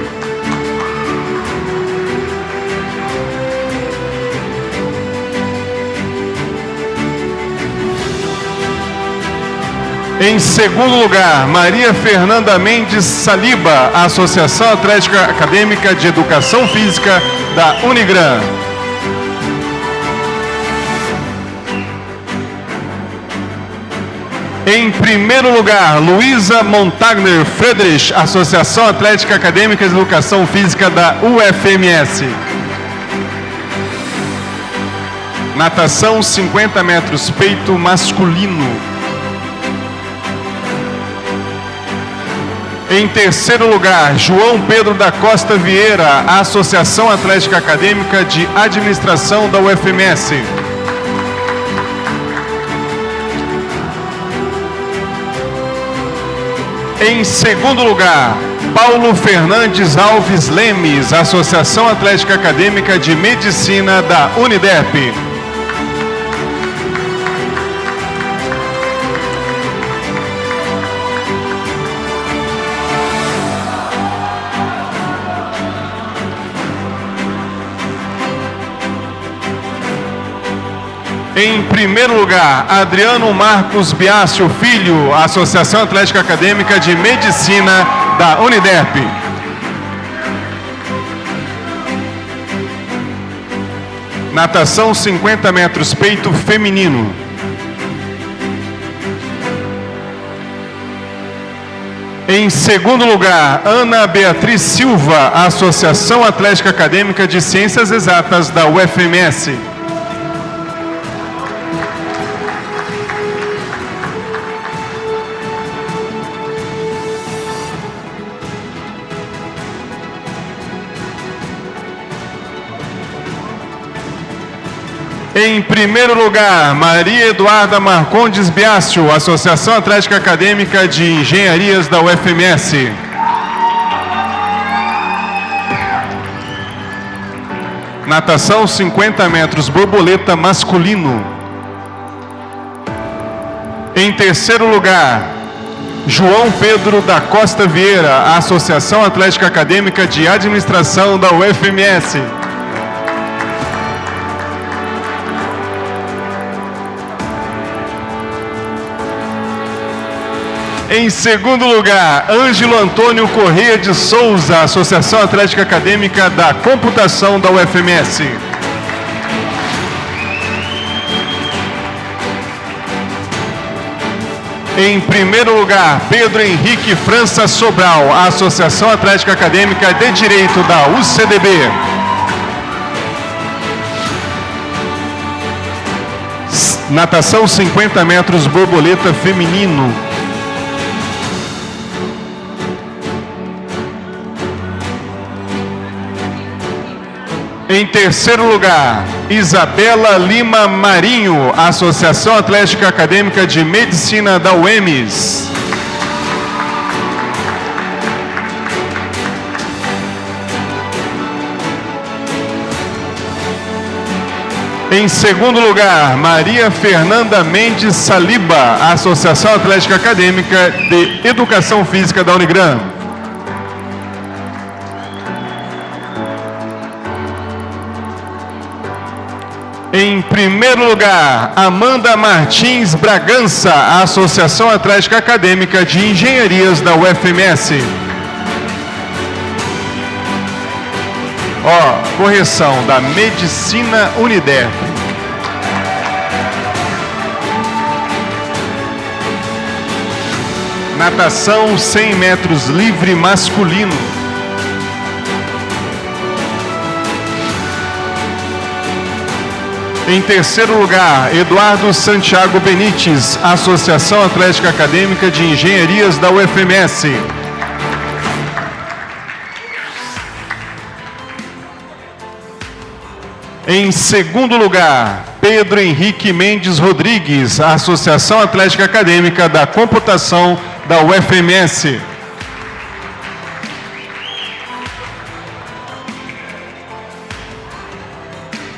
Em segundo lugar, Maria Fernanda Mendes Saliba, Associação Atlética Acadêmica de Educação Física da Unigran. Em primeiro lugar, Luísa Montagner Friedrich, Associação Atlética Acadêmica de Educação Física da UFMS. Natação 50 metros peito masculino. Em terceiro lugar, João Pedro da Costa Vieira, Associação Atlética Acadêmica de Administração da UFMS. Em segundo lugar, Paulo Fernandes Alves Lemes, Associação Atlética Acadêmica de Medicina da Uniderp. Em primeiro lugar, Adriano Marcos Biácio Filho, Associação Atlética Acadêmica de Medicina da Uniderp. Natação 50 metros peito feminino. Em segundo lugar, Ana Beatriz Silva, Associação Atlética Acadêmica de Ciências Exatas da UFMS. Em primeiro lugar, Maria Eduarda Marcondes Biácio, Associação Atlética Acadêmica de Engenharias da UFMS. Natação 50 metros borboleta masculino. Em terceiro lugar, João Pedro da Costa Vieira, Associação Atlética Acadêmica de Administração da UFMS. Em segundo lugar, Ângelo Antônio Correia de Souza, Associação Atlética Acadêmica da Computação da UFMS. Em primeiro lugar, Pedro Henrique França Sobral, Associação Atlética Acadêmica de Direito da UCDB. Natação 50 metros borboleta feminino. Em terceiro lugar, Isabela Lima Marinho, Associação Atlética Acadêmica de Medicina da UEMS. Em segundo lugar, Maria Fernanda Mendes Saliba, Associação Atlética Acadêmica de Educação Física da Unigran. Em primeiro lugar, Amanda Martins Bragança, Associação Atlética Acadêmica de Engenharias da UFMS. Correção, da Medicina Unidep. Natação 100 metros livre masculino. Em terceiro lugar, Eduardo Santiago Benites, Associação Atlética Acadêmica de Engenharias da UFMS. Em segundo lugar, Pedro Henrique Mendes Rodrigues, Associação Atlética Acadêmica da Computação da UFMS.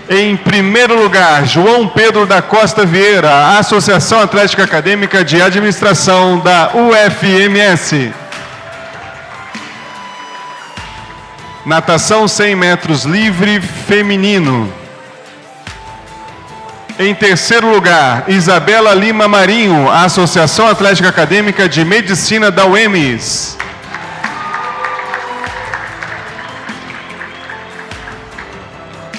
Em primeiro lugar, João Pedro da Costa Vieira, Associação Atlética Acadêmica de Administração da UFMS. Natação 100 metros livre feminino. Em terceiro lugar, Isabela Lima Marinho, Associação Atlética Acadêmica de Medicina da UEMS.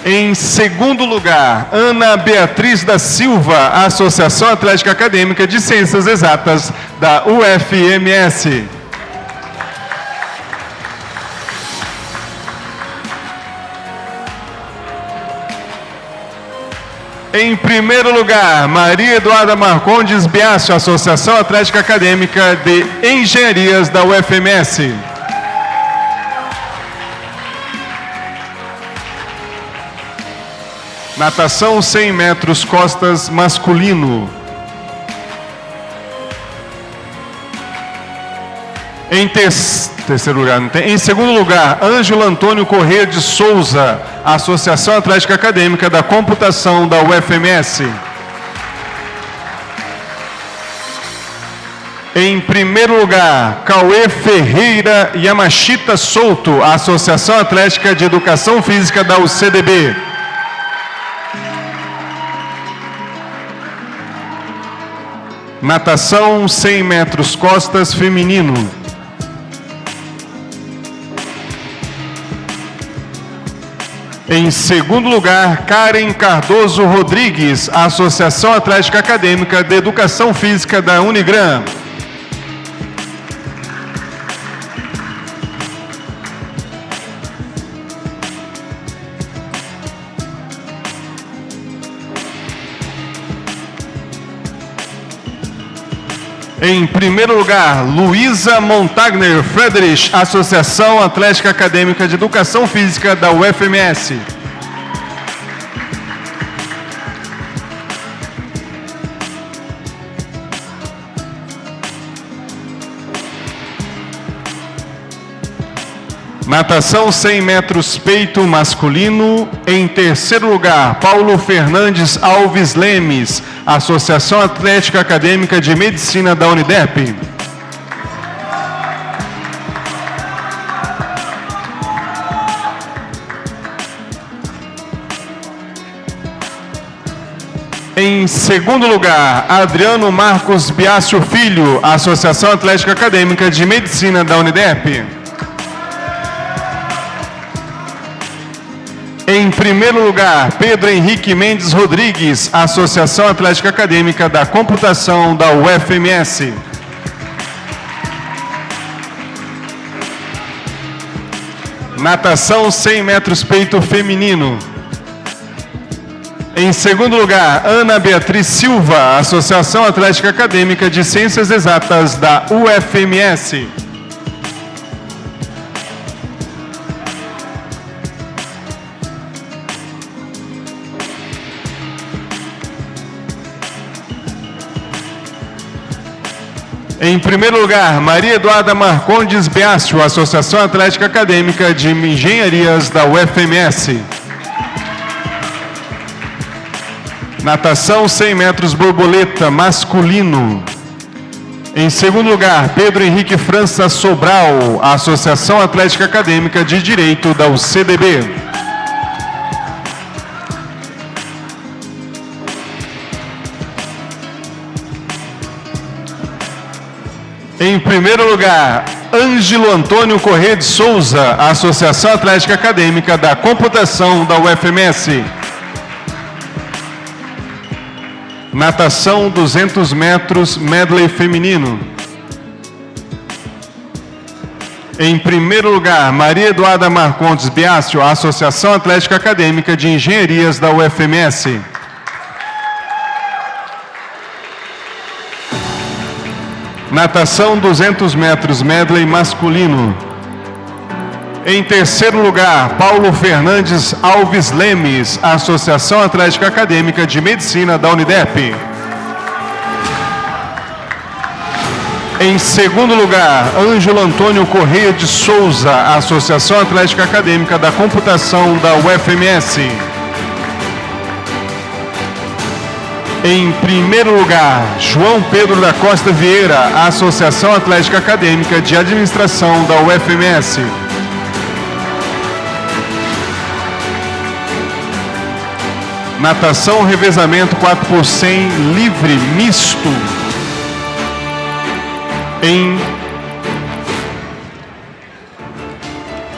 Em segundo lugar, Ana Beatriz da Silva, Associação Atlética Acadêmica de Ciências Exatas da UFMS. Em primeiro lugar, Maria Eduarda Marcondes Biasio, Associação Atlética Acadêmica de Engenharias da UFMS. Natação 100 metros costas masculino. Terceiro lugar, não tem. Em segundo lugar, Ângelo Antônio Corrêa de Souza, Associação Atlética Acadêmica da Computação da UFMS. Em primeiro lugar, Cauê Ferreira Yamashita Souto, Associação Atlética de Educação Física da UCDB. Natação 100 metros costas feminino. Em segundo lugar, Karen Cardoso Rodrigues, Associação Atlética Acadêmica de Educação Física da Unigran. Em primeiro lugar, Luísa Montagner Friedrich, Associação Atlética Acadêmica de Educação Física da UFMS. Natação 100 metros peito masculino. Em terceiro lugar, Paulo Fernandes Alves Lemes, Associação Atlética Acadêmica de Medicina da Unidep. Em segundo lugar, Adriano Marcos Biasio Filho, Associação Atlética Acadêmica de Medicina da Unidep. Em primeiro lugar, Pedro Henrique Mendes Rodrigues, Associação Atlética Acadêmica da Computação da UFMS. Natação 100 metros peito feminino. Em segundo lugar, Ana Beatriz Silva, Associação Atlética Acadêmica de Ciências Exatas da UFMS. Em primeiro lugar, Maria Eduarda Marcondes Beácio, Associação Atlética Acadêmica de Engenharias da UFMS. Natação 100 metros borboleta, masculino. Em segundo lugar, Pedro Henrique França Sobral, Associação Atlética Acadêmica de Direito da UCDB. Em primeiro lugar, Ângelo Antônio Corrêa de Souza, Associação Atlética Acadêmica da Computação da UFMS. Natação 200 metros, medley feminino. Em primeiro lugar, Maria Eduarda Marcondes Beácio, Associação Atlética Acadêmica de Engenharias da UFMS. Natação 200 metros, medley masculino. Em terceiro lugar, Paulo Fernandes Alves Lemes, Associação Atlética Acadêmica de Medicina da Unidep. Em segundo lugar, Ângelo Antônio Corrêa de Souza, Associação Atlética Acadêmica da Computação da UFMS. Em primeiro lugar, João Pedro da Costa Vieira, Associação Atlética Acadêmica de Administração da UFMS. Natação revezamento 4x100 livre misto. Em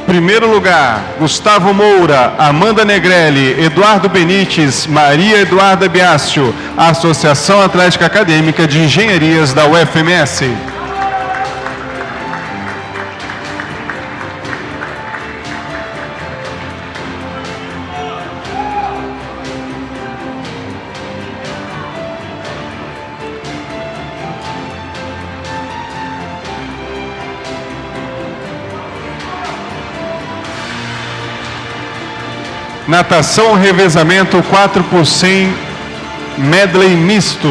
primeiro lugar, Gustavo Moura, Amanda Negrelli, Eduardo Benites, Maria Eduarda Beácio, Associação Atlética Acadêmica de Engenharias da UFMS. Natação revezamento 4x100 medley misto.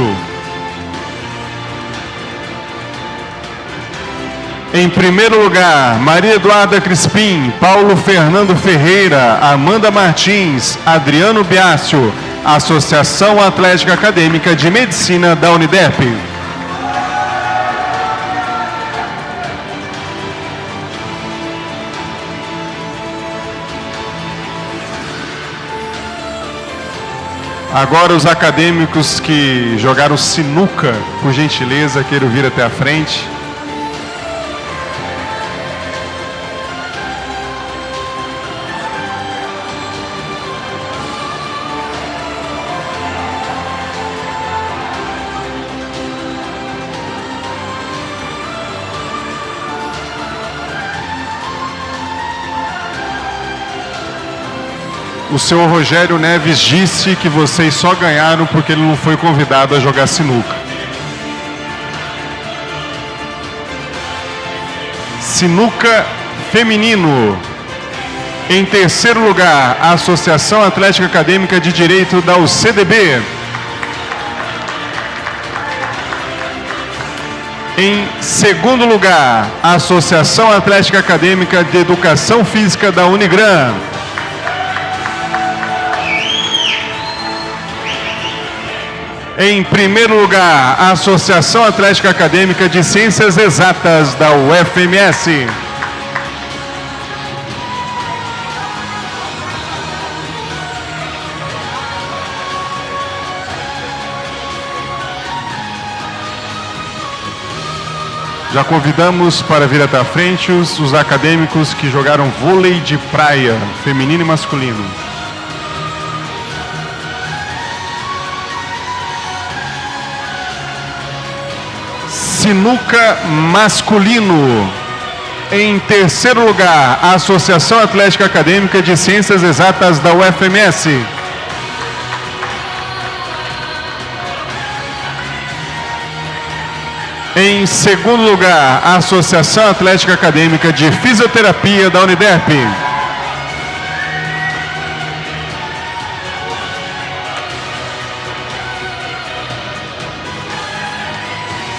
Em primeiro lugar, Maria Eduarda Crispim, Paulo Fernando Ferreira, Amanda Martins, Adriano Beácio, Associação Atlética Acadêmica de Medicina da Unidep. Agora os acadêmicos que jogaram sinuca, por gentileza, queiram vir até a frente. O senhor Rogério Neves disse que vocês só ganharam porque ele não foi convidado a jogar sinuca. Sinuca feminino. Em terceiro lugar, a Associação Atlética Acadêmica de Direito da UCDB. Em segundo lugar, a Associação Atlética Acadêmica de Educação Física da Unigran. Em primeiro lugar, a Associação Atlética Acadêmica de Ciências Exatas da UFMS. Já convidamos para vir até a frente os acadêmicos que jogaram vôlei de praia, feminino e masculino. Sinuca masculino. Em terceiro lugar, a Associação Atlética Acadêmica de Ciências Exatas da UFMS. Em segundo lugar, a Associação Atlética Acadêmica de Fisioterapia da Uniderp.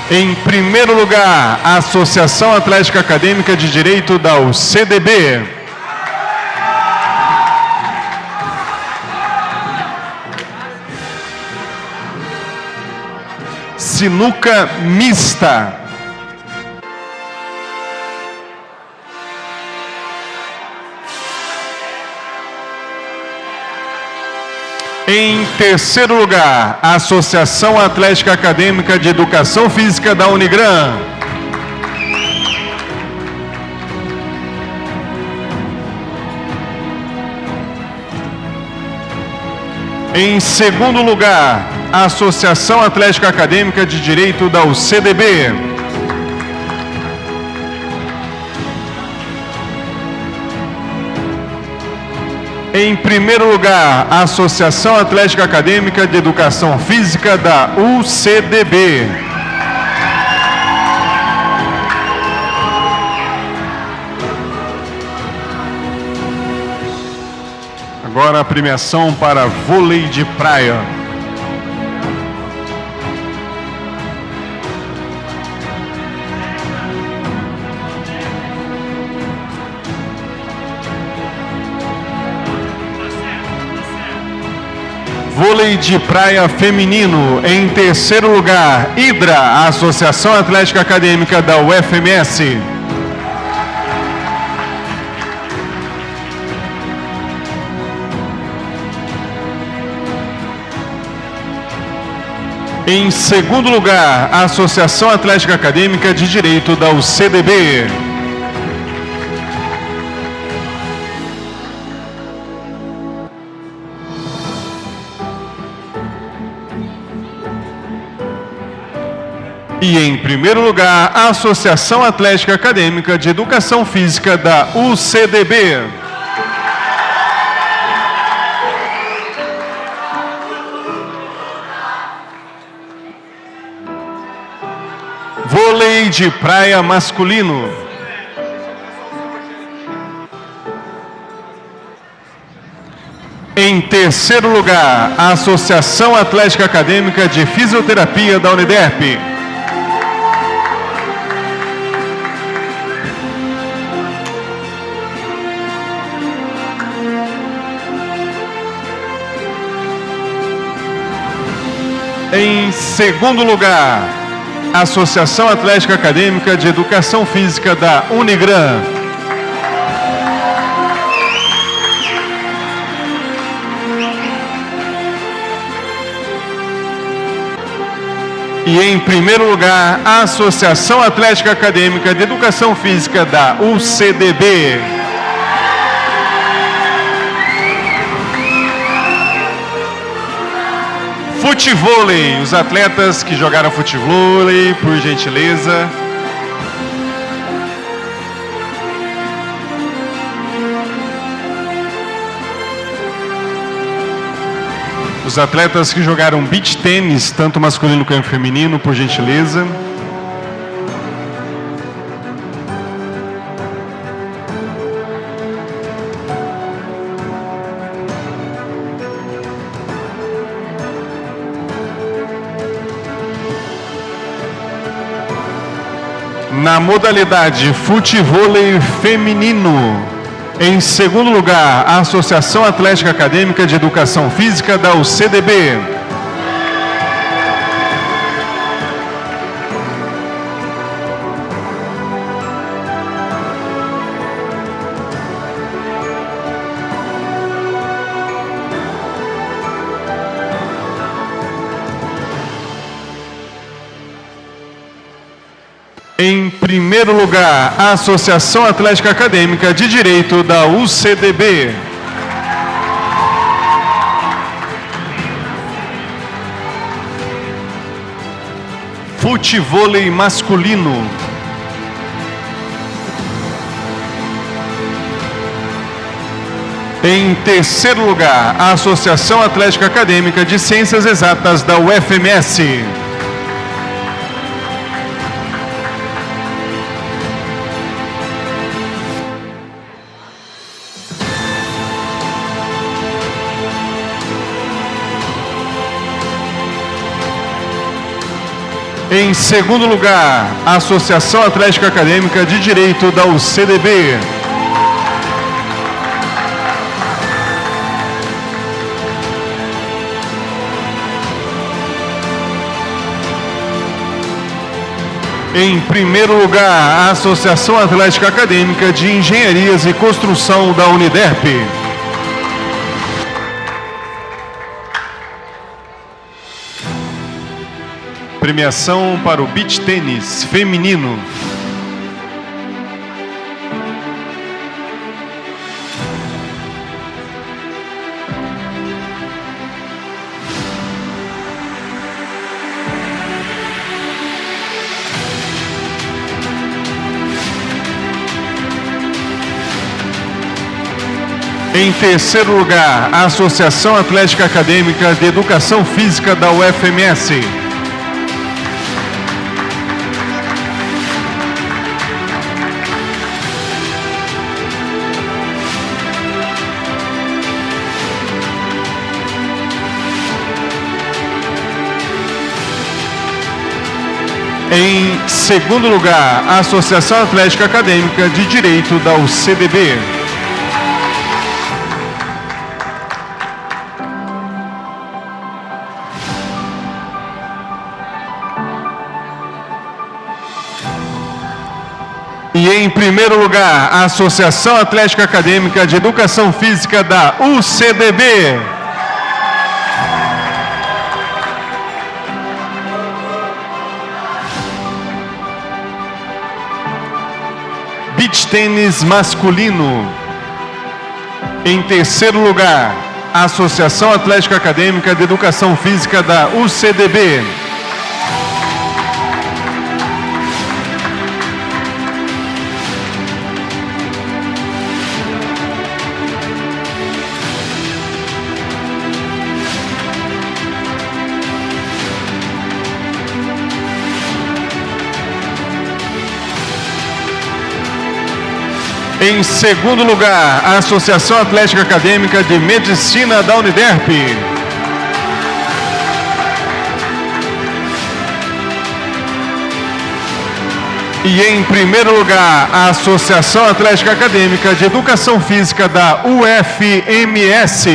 Em primeiro lugar, a Associação Atlética Acadêmica de Direito da UCDB. Sinuca mista. Em terceiro lugar, a Associação Atlética Acadêmica de Educação Física da Unigran. Em segundo lugar, a Associação Atlética Acadêmica de Direito da UCDB. Em primeiro lugar, a Associação Atlética Acadêmica de Educação Física da UCDB. Agora a premiação para vôlei de praia. Vôlei de praia feminino. Em terceiro lugar, Hidra, a Associação Atlética Acadêmica da UFMS. Em segundo lugar, a Associação Atlética Acadêmica de Direito da UCDB. E em primeiro lugar, a Associação Atlética Acadêmica de Educação Física da UCDB. Vôlei de praia masculino. Em terceiro lugar, a Associação Atlética Acadêmica de Fisioterapia da Uniderp. Em segundo lugar, a Associação Atlética Acadêmica de Educação Física da Unigran. E em primeiro lugar, a Associação Atlética Acadêmica de Educação Física da UCDB. Futevôlei, os atletas que jogaram futevôlei, por gentileza. Os atletas que jogaram beach tênis, tanto masculino quanto feminino, por gentileza. Na modalidade futevôlei feminino, em segundo lugar, a Associação Atlética Acadêmica de Educação Física da UCDB. Em primeiro lugar, a Associação Atlética Acadêmica de Direito da UCDB. Futevôlei masculino. Em terceiro lugar, a Associação Atlética Acadêmica de Ciências Exatas da UFMS. Em segundo lugar, a Associação Atlética Acadêmica de Direito da UCDB. Em primeiro lugar, a Associação Atlética Acadêmica de Engenharias e Construção da Uniderp. Premiação para o beach tênis feminino. Em terceiro lugar, a Associação Atlética Acadêmica de Educação Física da UFMS. Em segundo lugar, a Associação Atlética Acadêmica de Direito da UCDB. E em primeiro lugar, a Associação Atlética Acadêmica de Educação Física da UCDB. Beach tênis masculino. Em terceiro lugar, a Associação Atlética Acadêmica de Educação Física da UCDB. Em segundo lugar, a Associação Atlética Acadêmica de Medicina da Uniderp. E em primeiro lugar, a Associação Atlética Acadêmica de Educação Física da UFMS.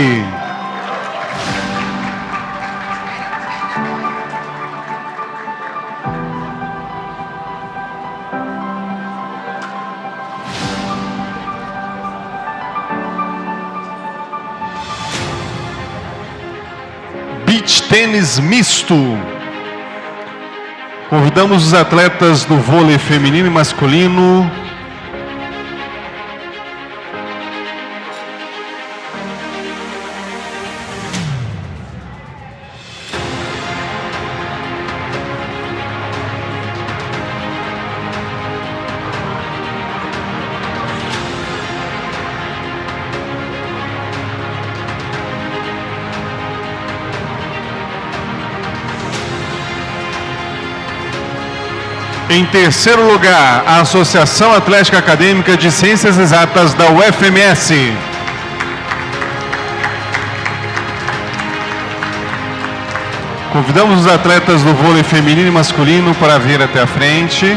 Beach tênis misto. Convidamos os atletas do vôlei feminino e masculino. Em terceiro lugar, a Associação Atlética Acadêmica de Ciências Exatas da UFMS. Convidamos os atletas do vôlei feminino e masculino para vir até a frente.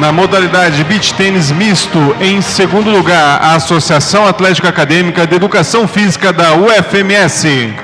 Na modalidade beach tênis misto, em segundo lugar, a Associação Atlética Acadêmica de Educação Física da UFMS.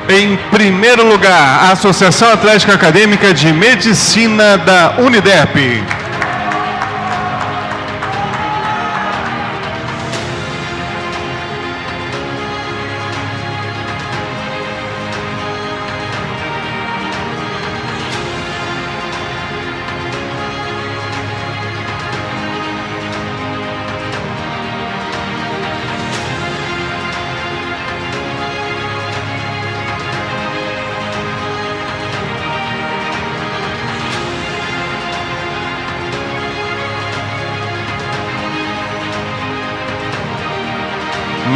Em primeiro lugar, a Associação Atlética Acadêmica de Medicina da Uniderp.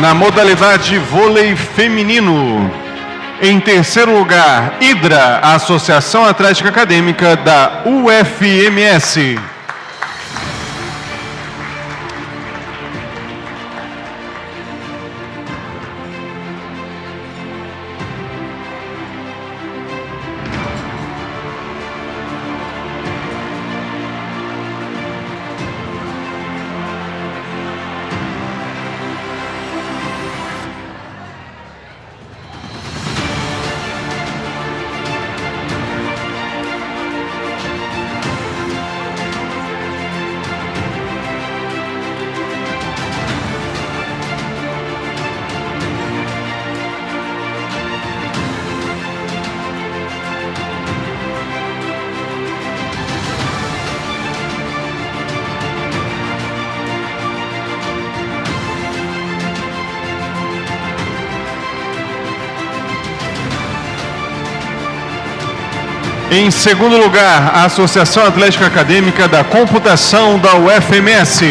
na modalidade vôlei feminino. Em terceiro lugar, Hidra, a Associação Atlética Acadêmica da UFMS. Em segundo lugar, a Associação Atlética Acadêmica da Computação da UFMS.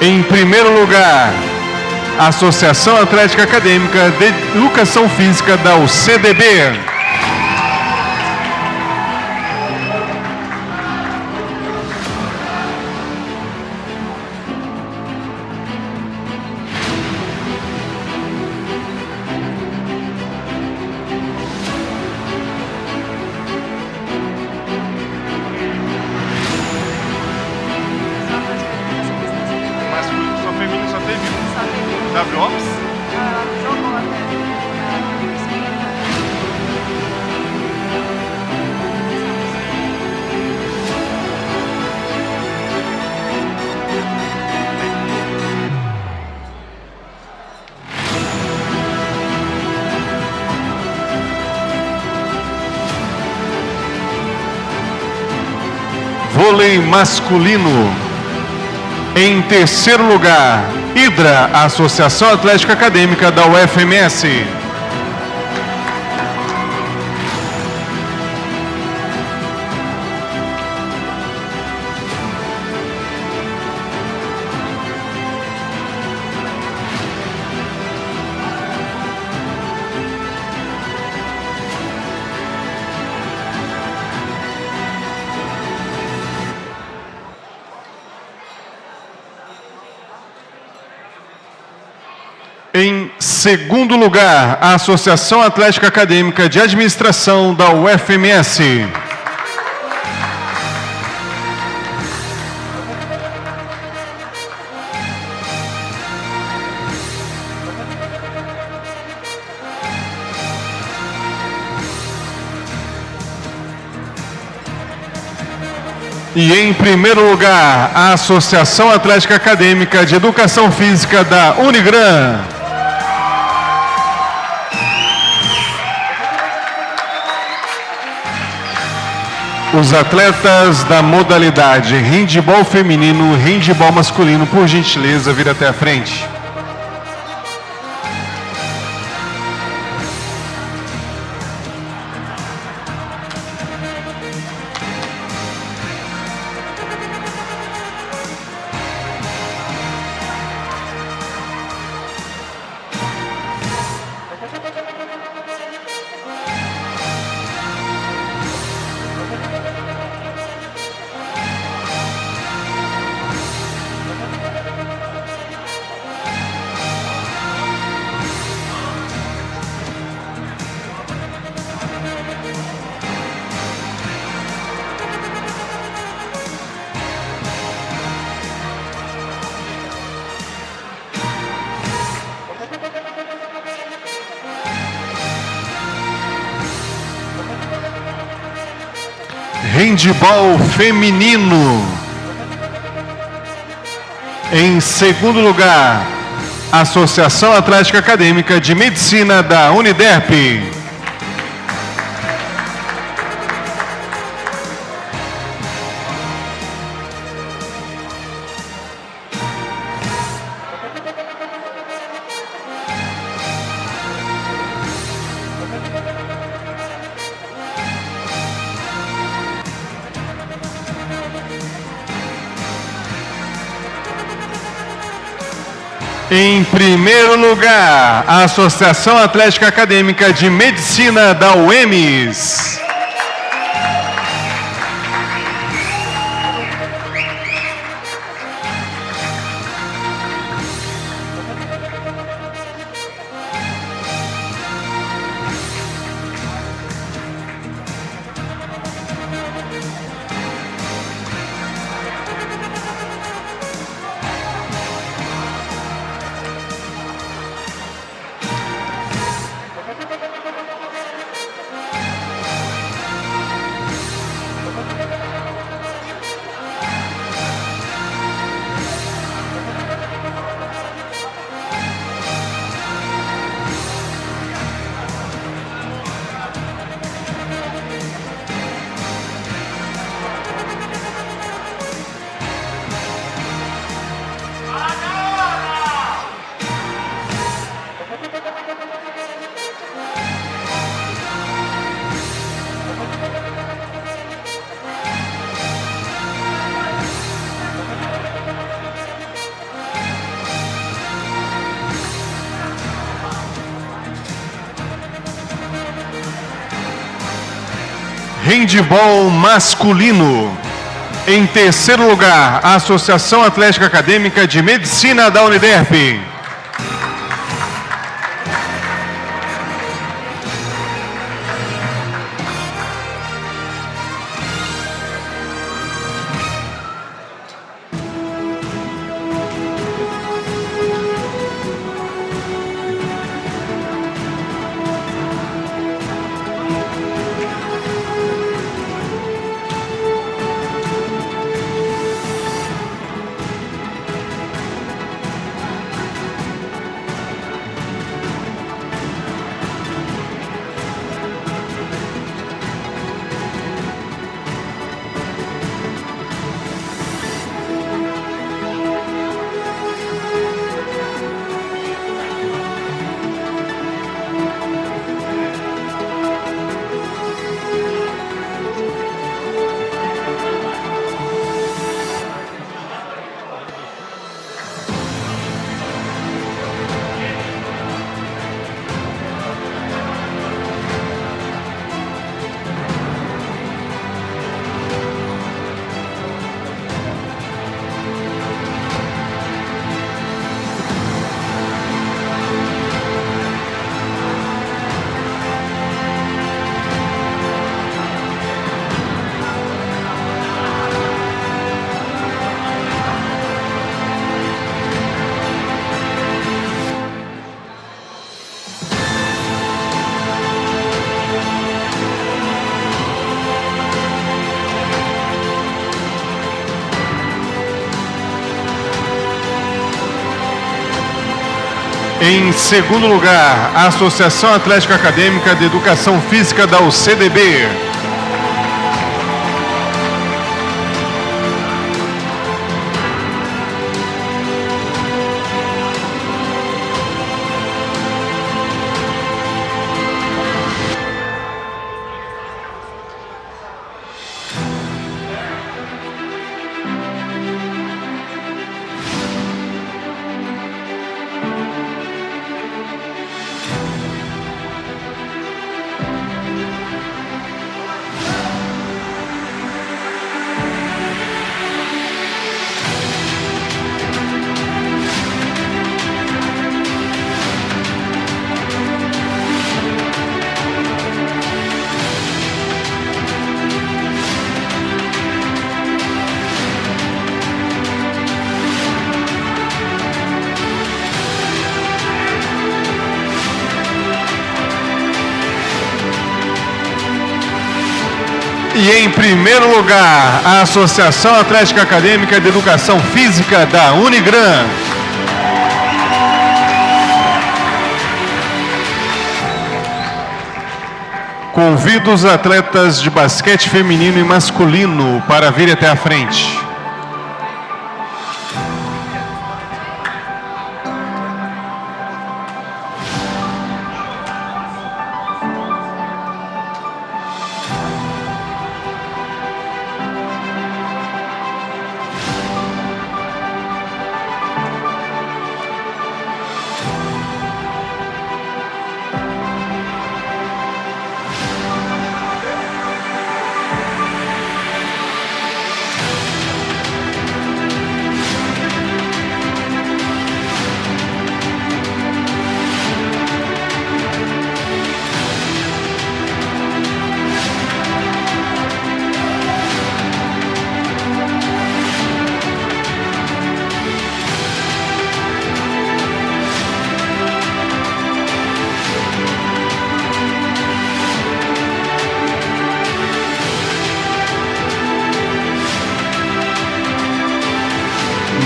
Em primeiro lugar, a Associação Atlética Acadêmica de Educação Física da UCDB. Vôlei masculino. Em terceiro lugar, Hidra, a Associação Atlética Acadêmica da UFMS. Em segundo lugar, a Associação Atlética Acadêmica de Administração da UFMS. E em primeiro lugar, a Associação Atlética Acadêmica de Educação Física da Unigran. Os atletas da modalidade handebol feminino e handebol masculino, por gentileza, vir até a frente. Handebol feminino. Em segundo lugar, Associação Atlética Acadêmica de Medicina da Uniderp. Em primeiro lugar, a Associação Atlética Acadêmica de Medicina da UEMS. Handebol masculino. Em terceiro lugar, a Associação Atlética Acadêmica de Medicina da Uniderp. Em segundo lugar, a Associação Atlética Acadêmica de Educação Física da UCDB. E em primeiro lugar, a Associação Atlética Acadêmica de Educação Física da Unigran. Convido os atletas de basquete feminino e masculino para vir até a frente.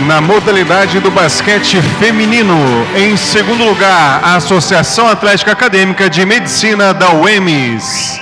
Na modalidade do basquete feminino, em segundo lugar, a Associação Atlética Acadêmica de Medicina da UEMS.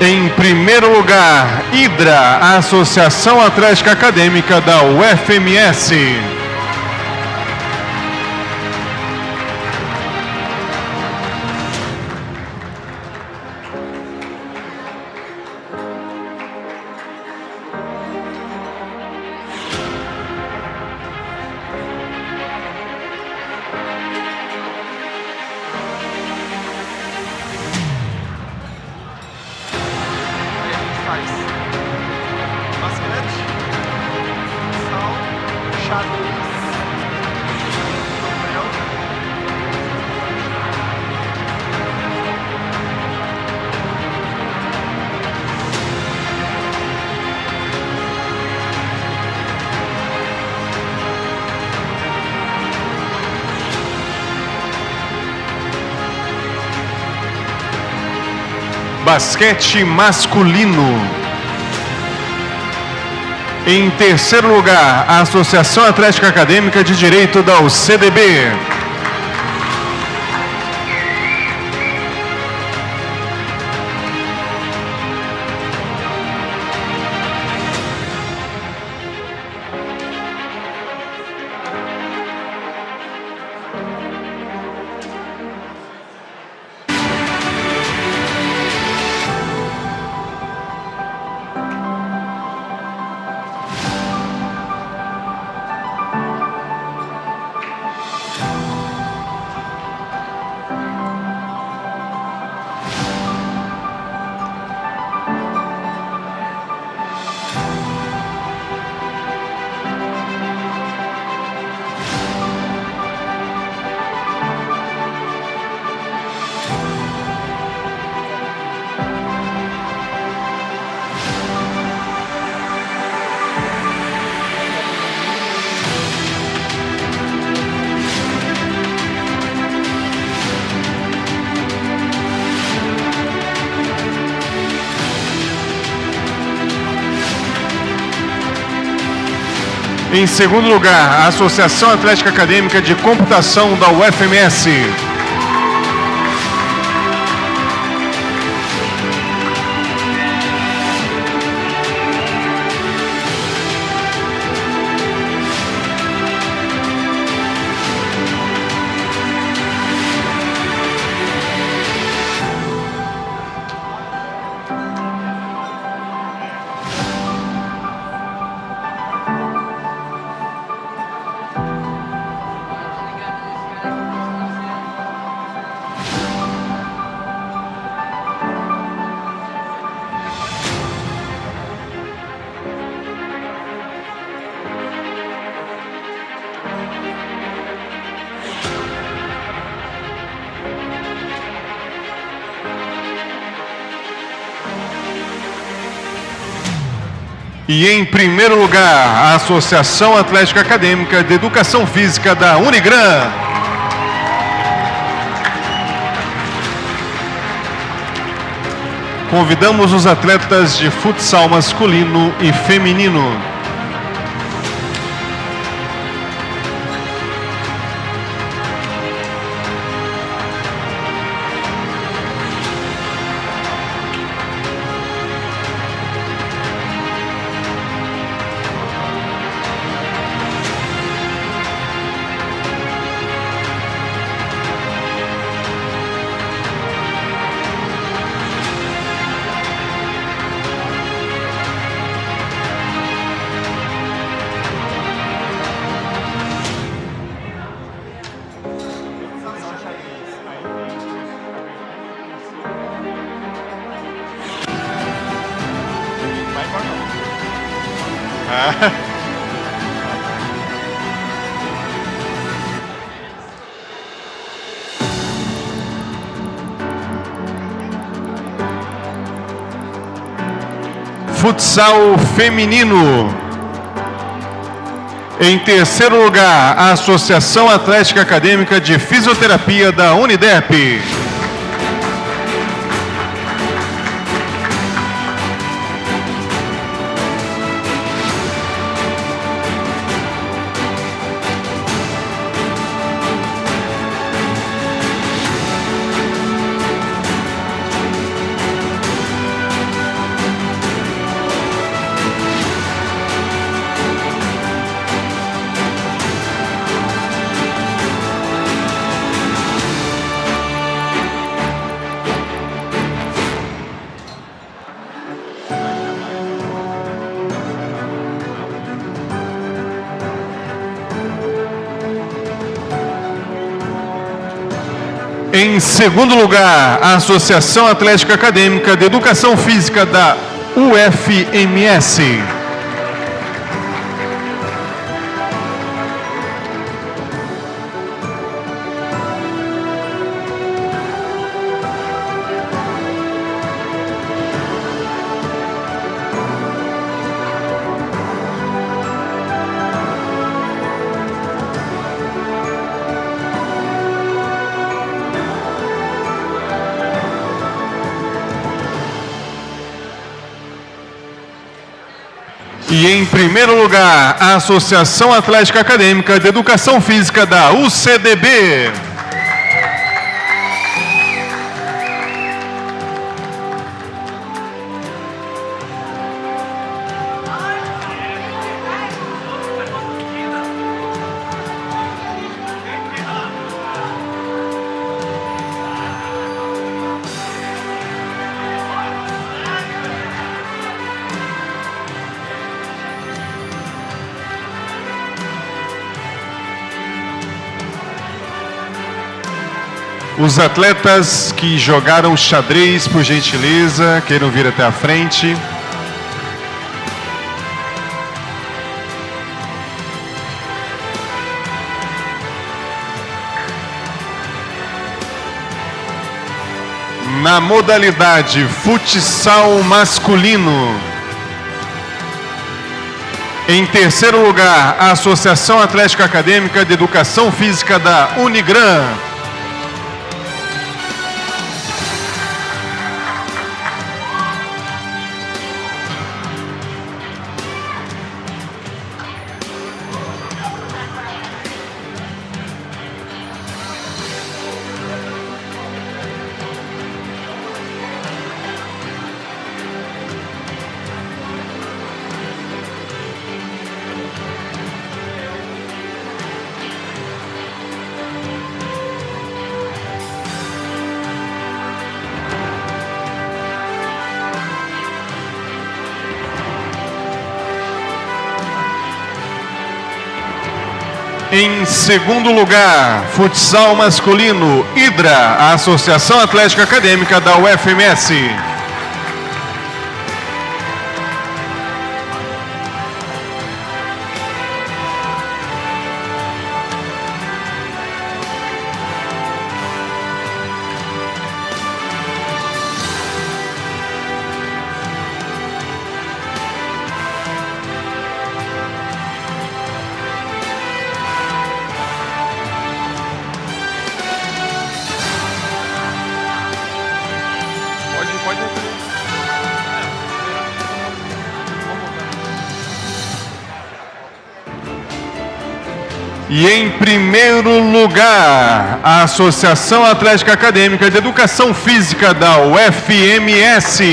Em primeiro lugar, Hidra, a Associação Atlética Acadêmica da UFMS. Basquete masculino. Em terceiro lugar, a Associação Atlética Acadêmica de Direito da UCDB. Em segundo lugar, a Associação Atlética Acadêmica de Computação da UFMS. E em primeiro lugar, a Associação Atlética Acadêmica de Educação Física da Unigran. Convidamos os atletas de futsal masculino e feminino. Futsal feminino. Em terceiro lugar, a Associação Atlética Acadêmica de Fisioterapia da Unidep. Em segundo lugar, a Associação Atlética Acadêmica de Educação Física da UFMS. E em primeiro lugar, a Associação Atlética Acadêmica de Educação Física da UCDB. Os atletas que jogaram xadrez, por gentileza, queiram vir até a frente. Na modalidade futsal masculino. Em terceiro lugar, a Associação Atlética Acadêmica de Educação Física da Unigran. Em segundo lugar, futsal masculino, Hidra, a Associação Atlética Acadêmica da UFMS. E em primeiro lugar, a Associação Atlética Acadêmica de Educação Física da UFMS.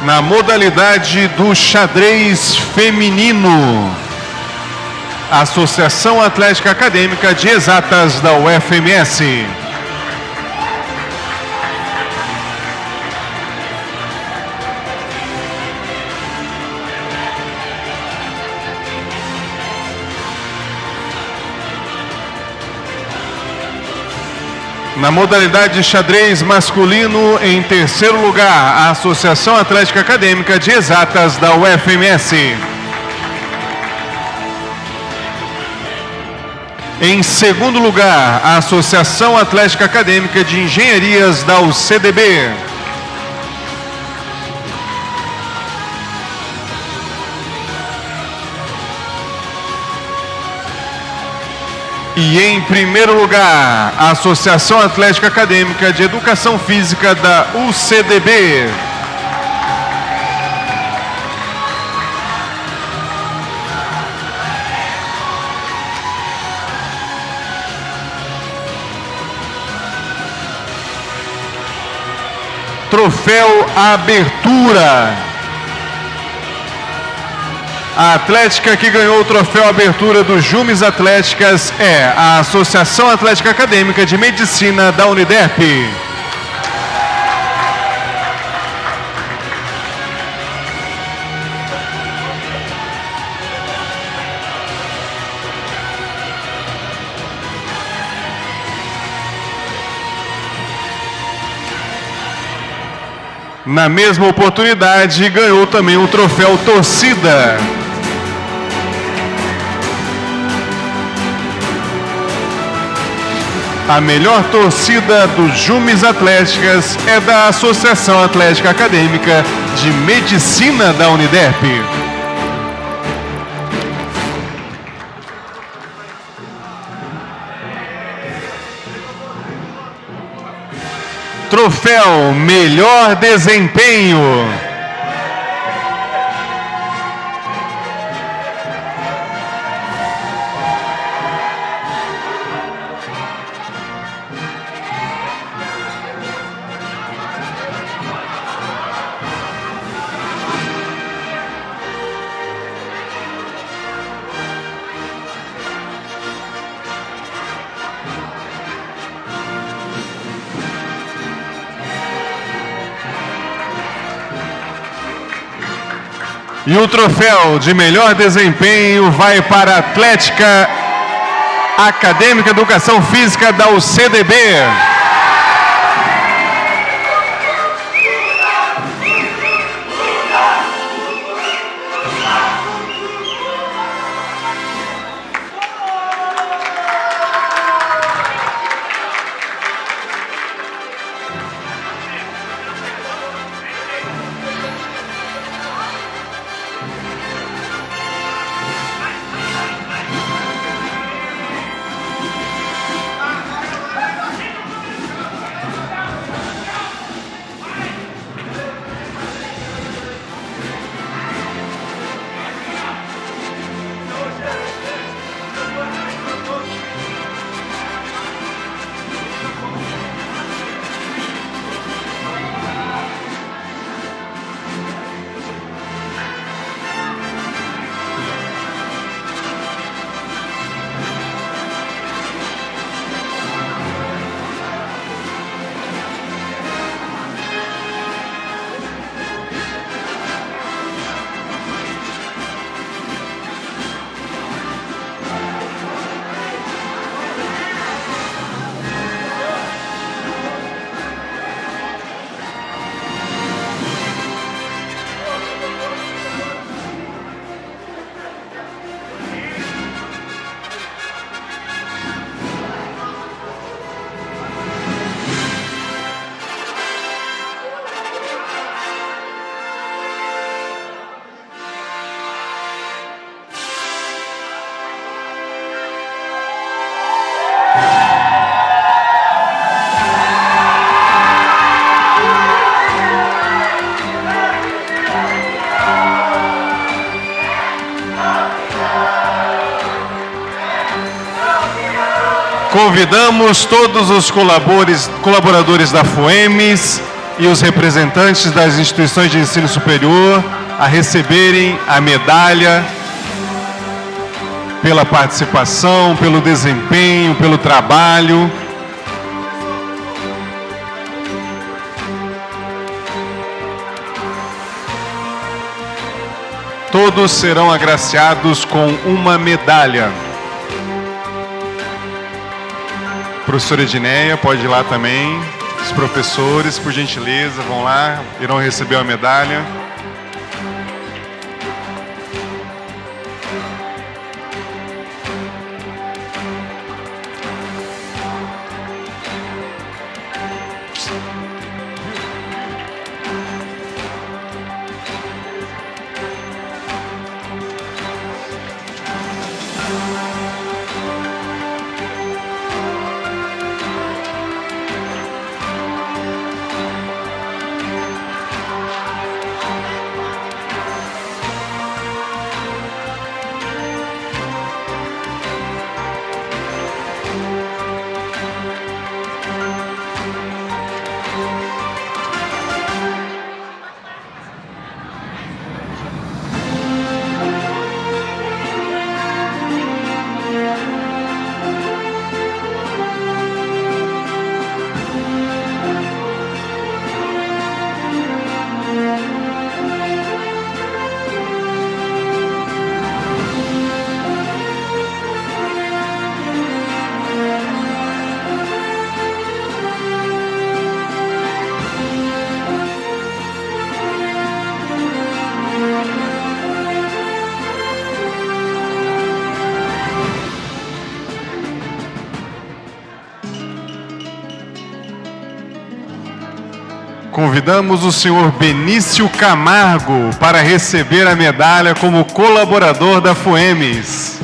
Na modalidade do xadrez feminino, a Associação Atlética Acadêmica de Exatas da UFMS. Na modalidade de xadrez masculino, em terceiro lugar, a Associação Atlética Acadêmica de Exatas da UFMS. Em segundo lugar, a Associação Atlética Acadêmica de Engenharias da UCDB. E em primeiro lugar, a Associação Atlética Acadêmica de Educação Física da UCDB. Troféu Abertura. A atlética que ganhou o troféu Abertura dos Jumes Atléticas é a Associação Atlética Acadêmica de Medicina da Uniderp. Na mesma oportunidade, ganhou também o troféu Torcida. A melhor torcida dos Jumes Atléticas é da Associação Atlética Acadêmica de Medicina da Uniderp. Troféu Melhor Desempenho. E o troféu de melhor desempenho vai para a Atlética Acadêmica Educação Física da UCDB. Convidamos todos os colaboradores da FUEMES e os representantes das instituições de ensino superior a receberem a medalha pela participação, pelo desempenho, pelo trabalho. Todos serão agraciados com uma medalha. Professora Edneia, pode ir lá também. Os professores, por gentileza, vão lá, irão receber a medalha. Convidamos o senhor Benício Camargo para receber a medalha como colaborador da FUEMES.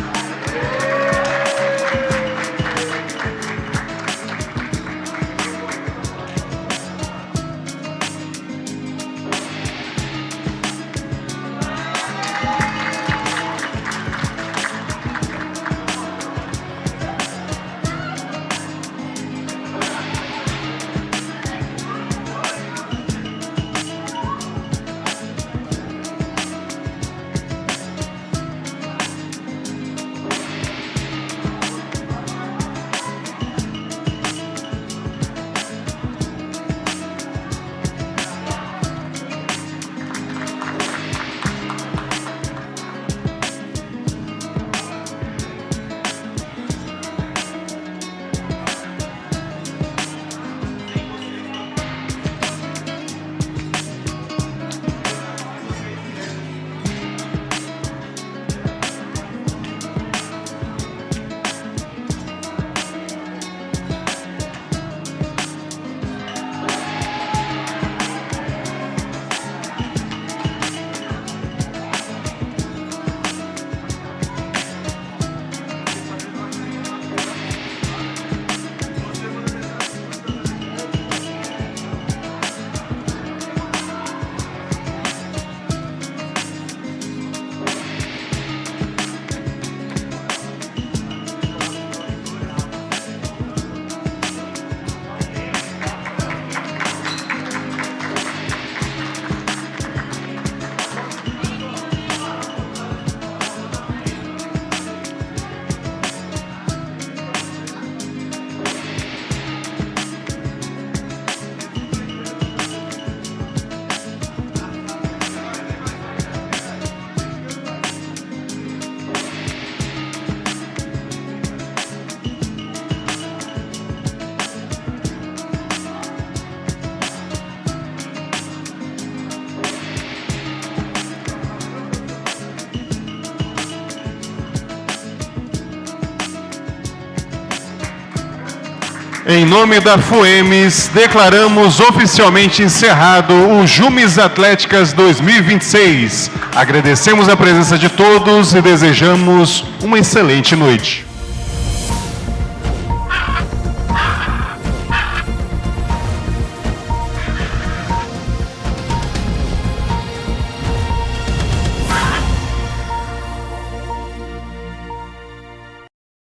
Em nome da FUEMES, declaramos oficialmente encerrado o Jumes Atléticas 2026. Agradecemos a presença de todos e desejamos uma excelente noite.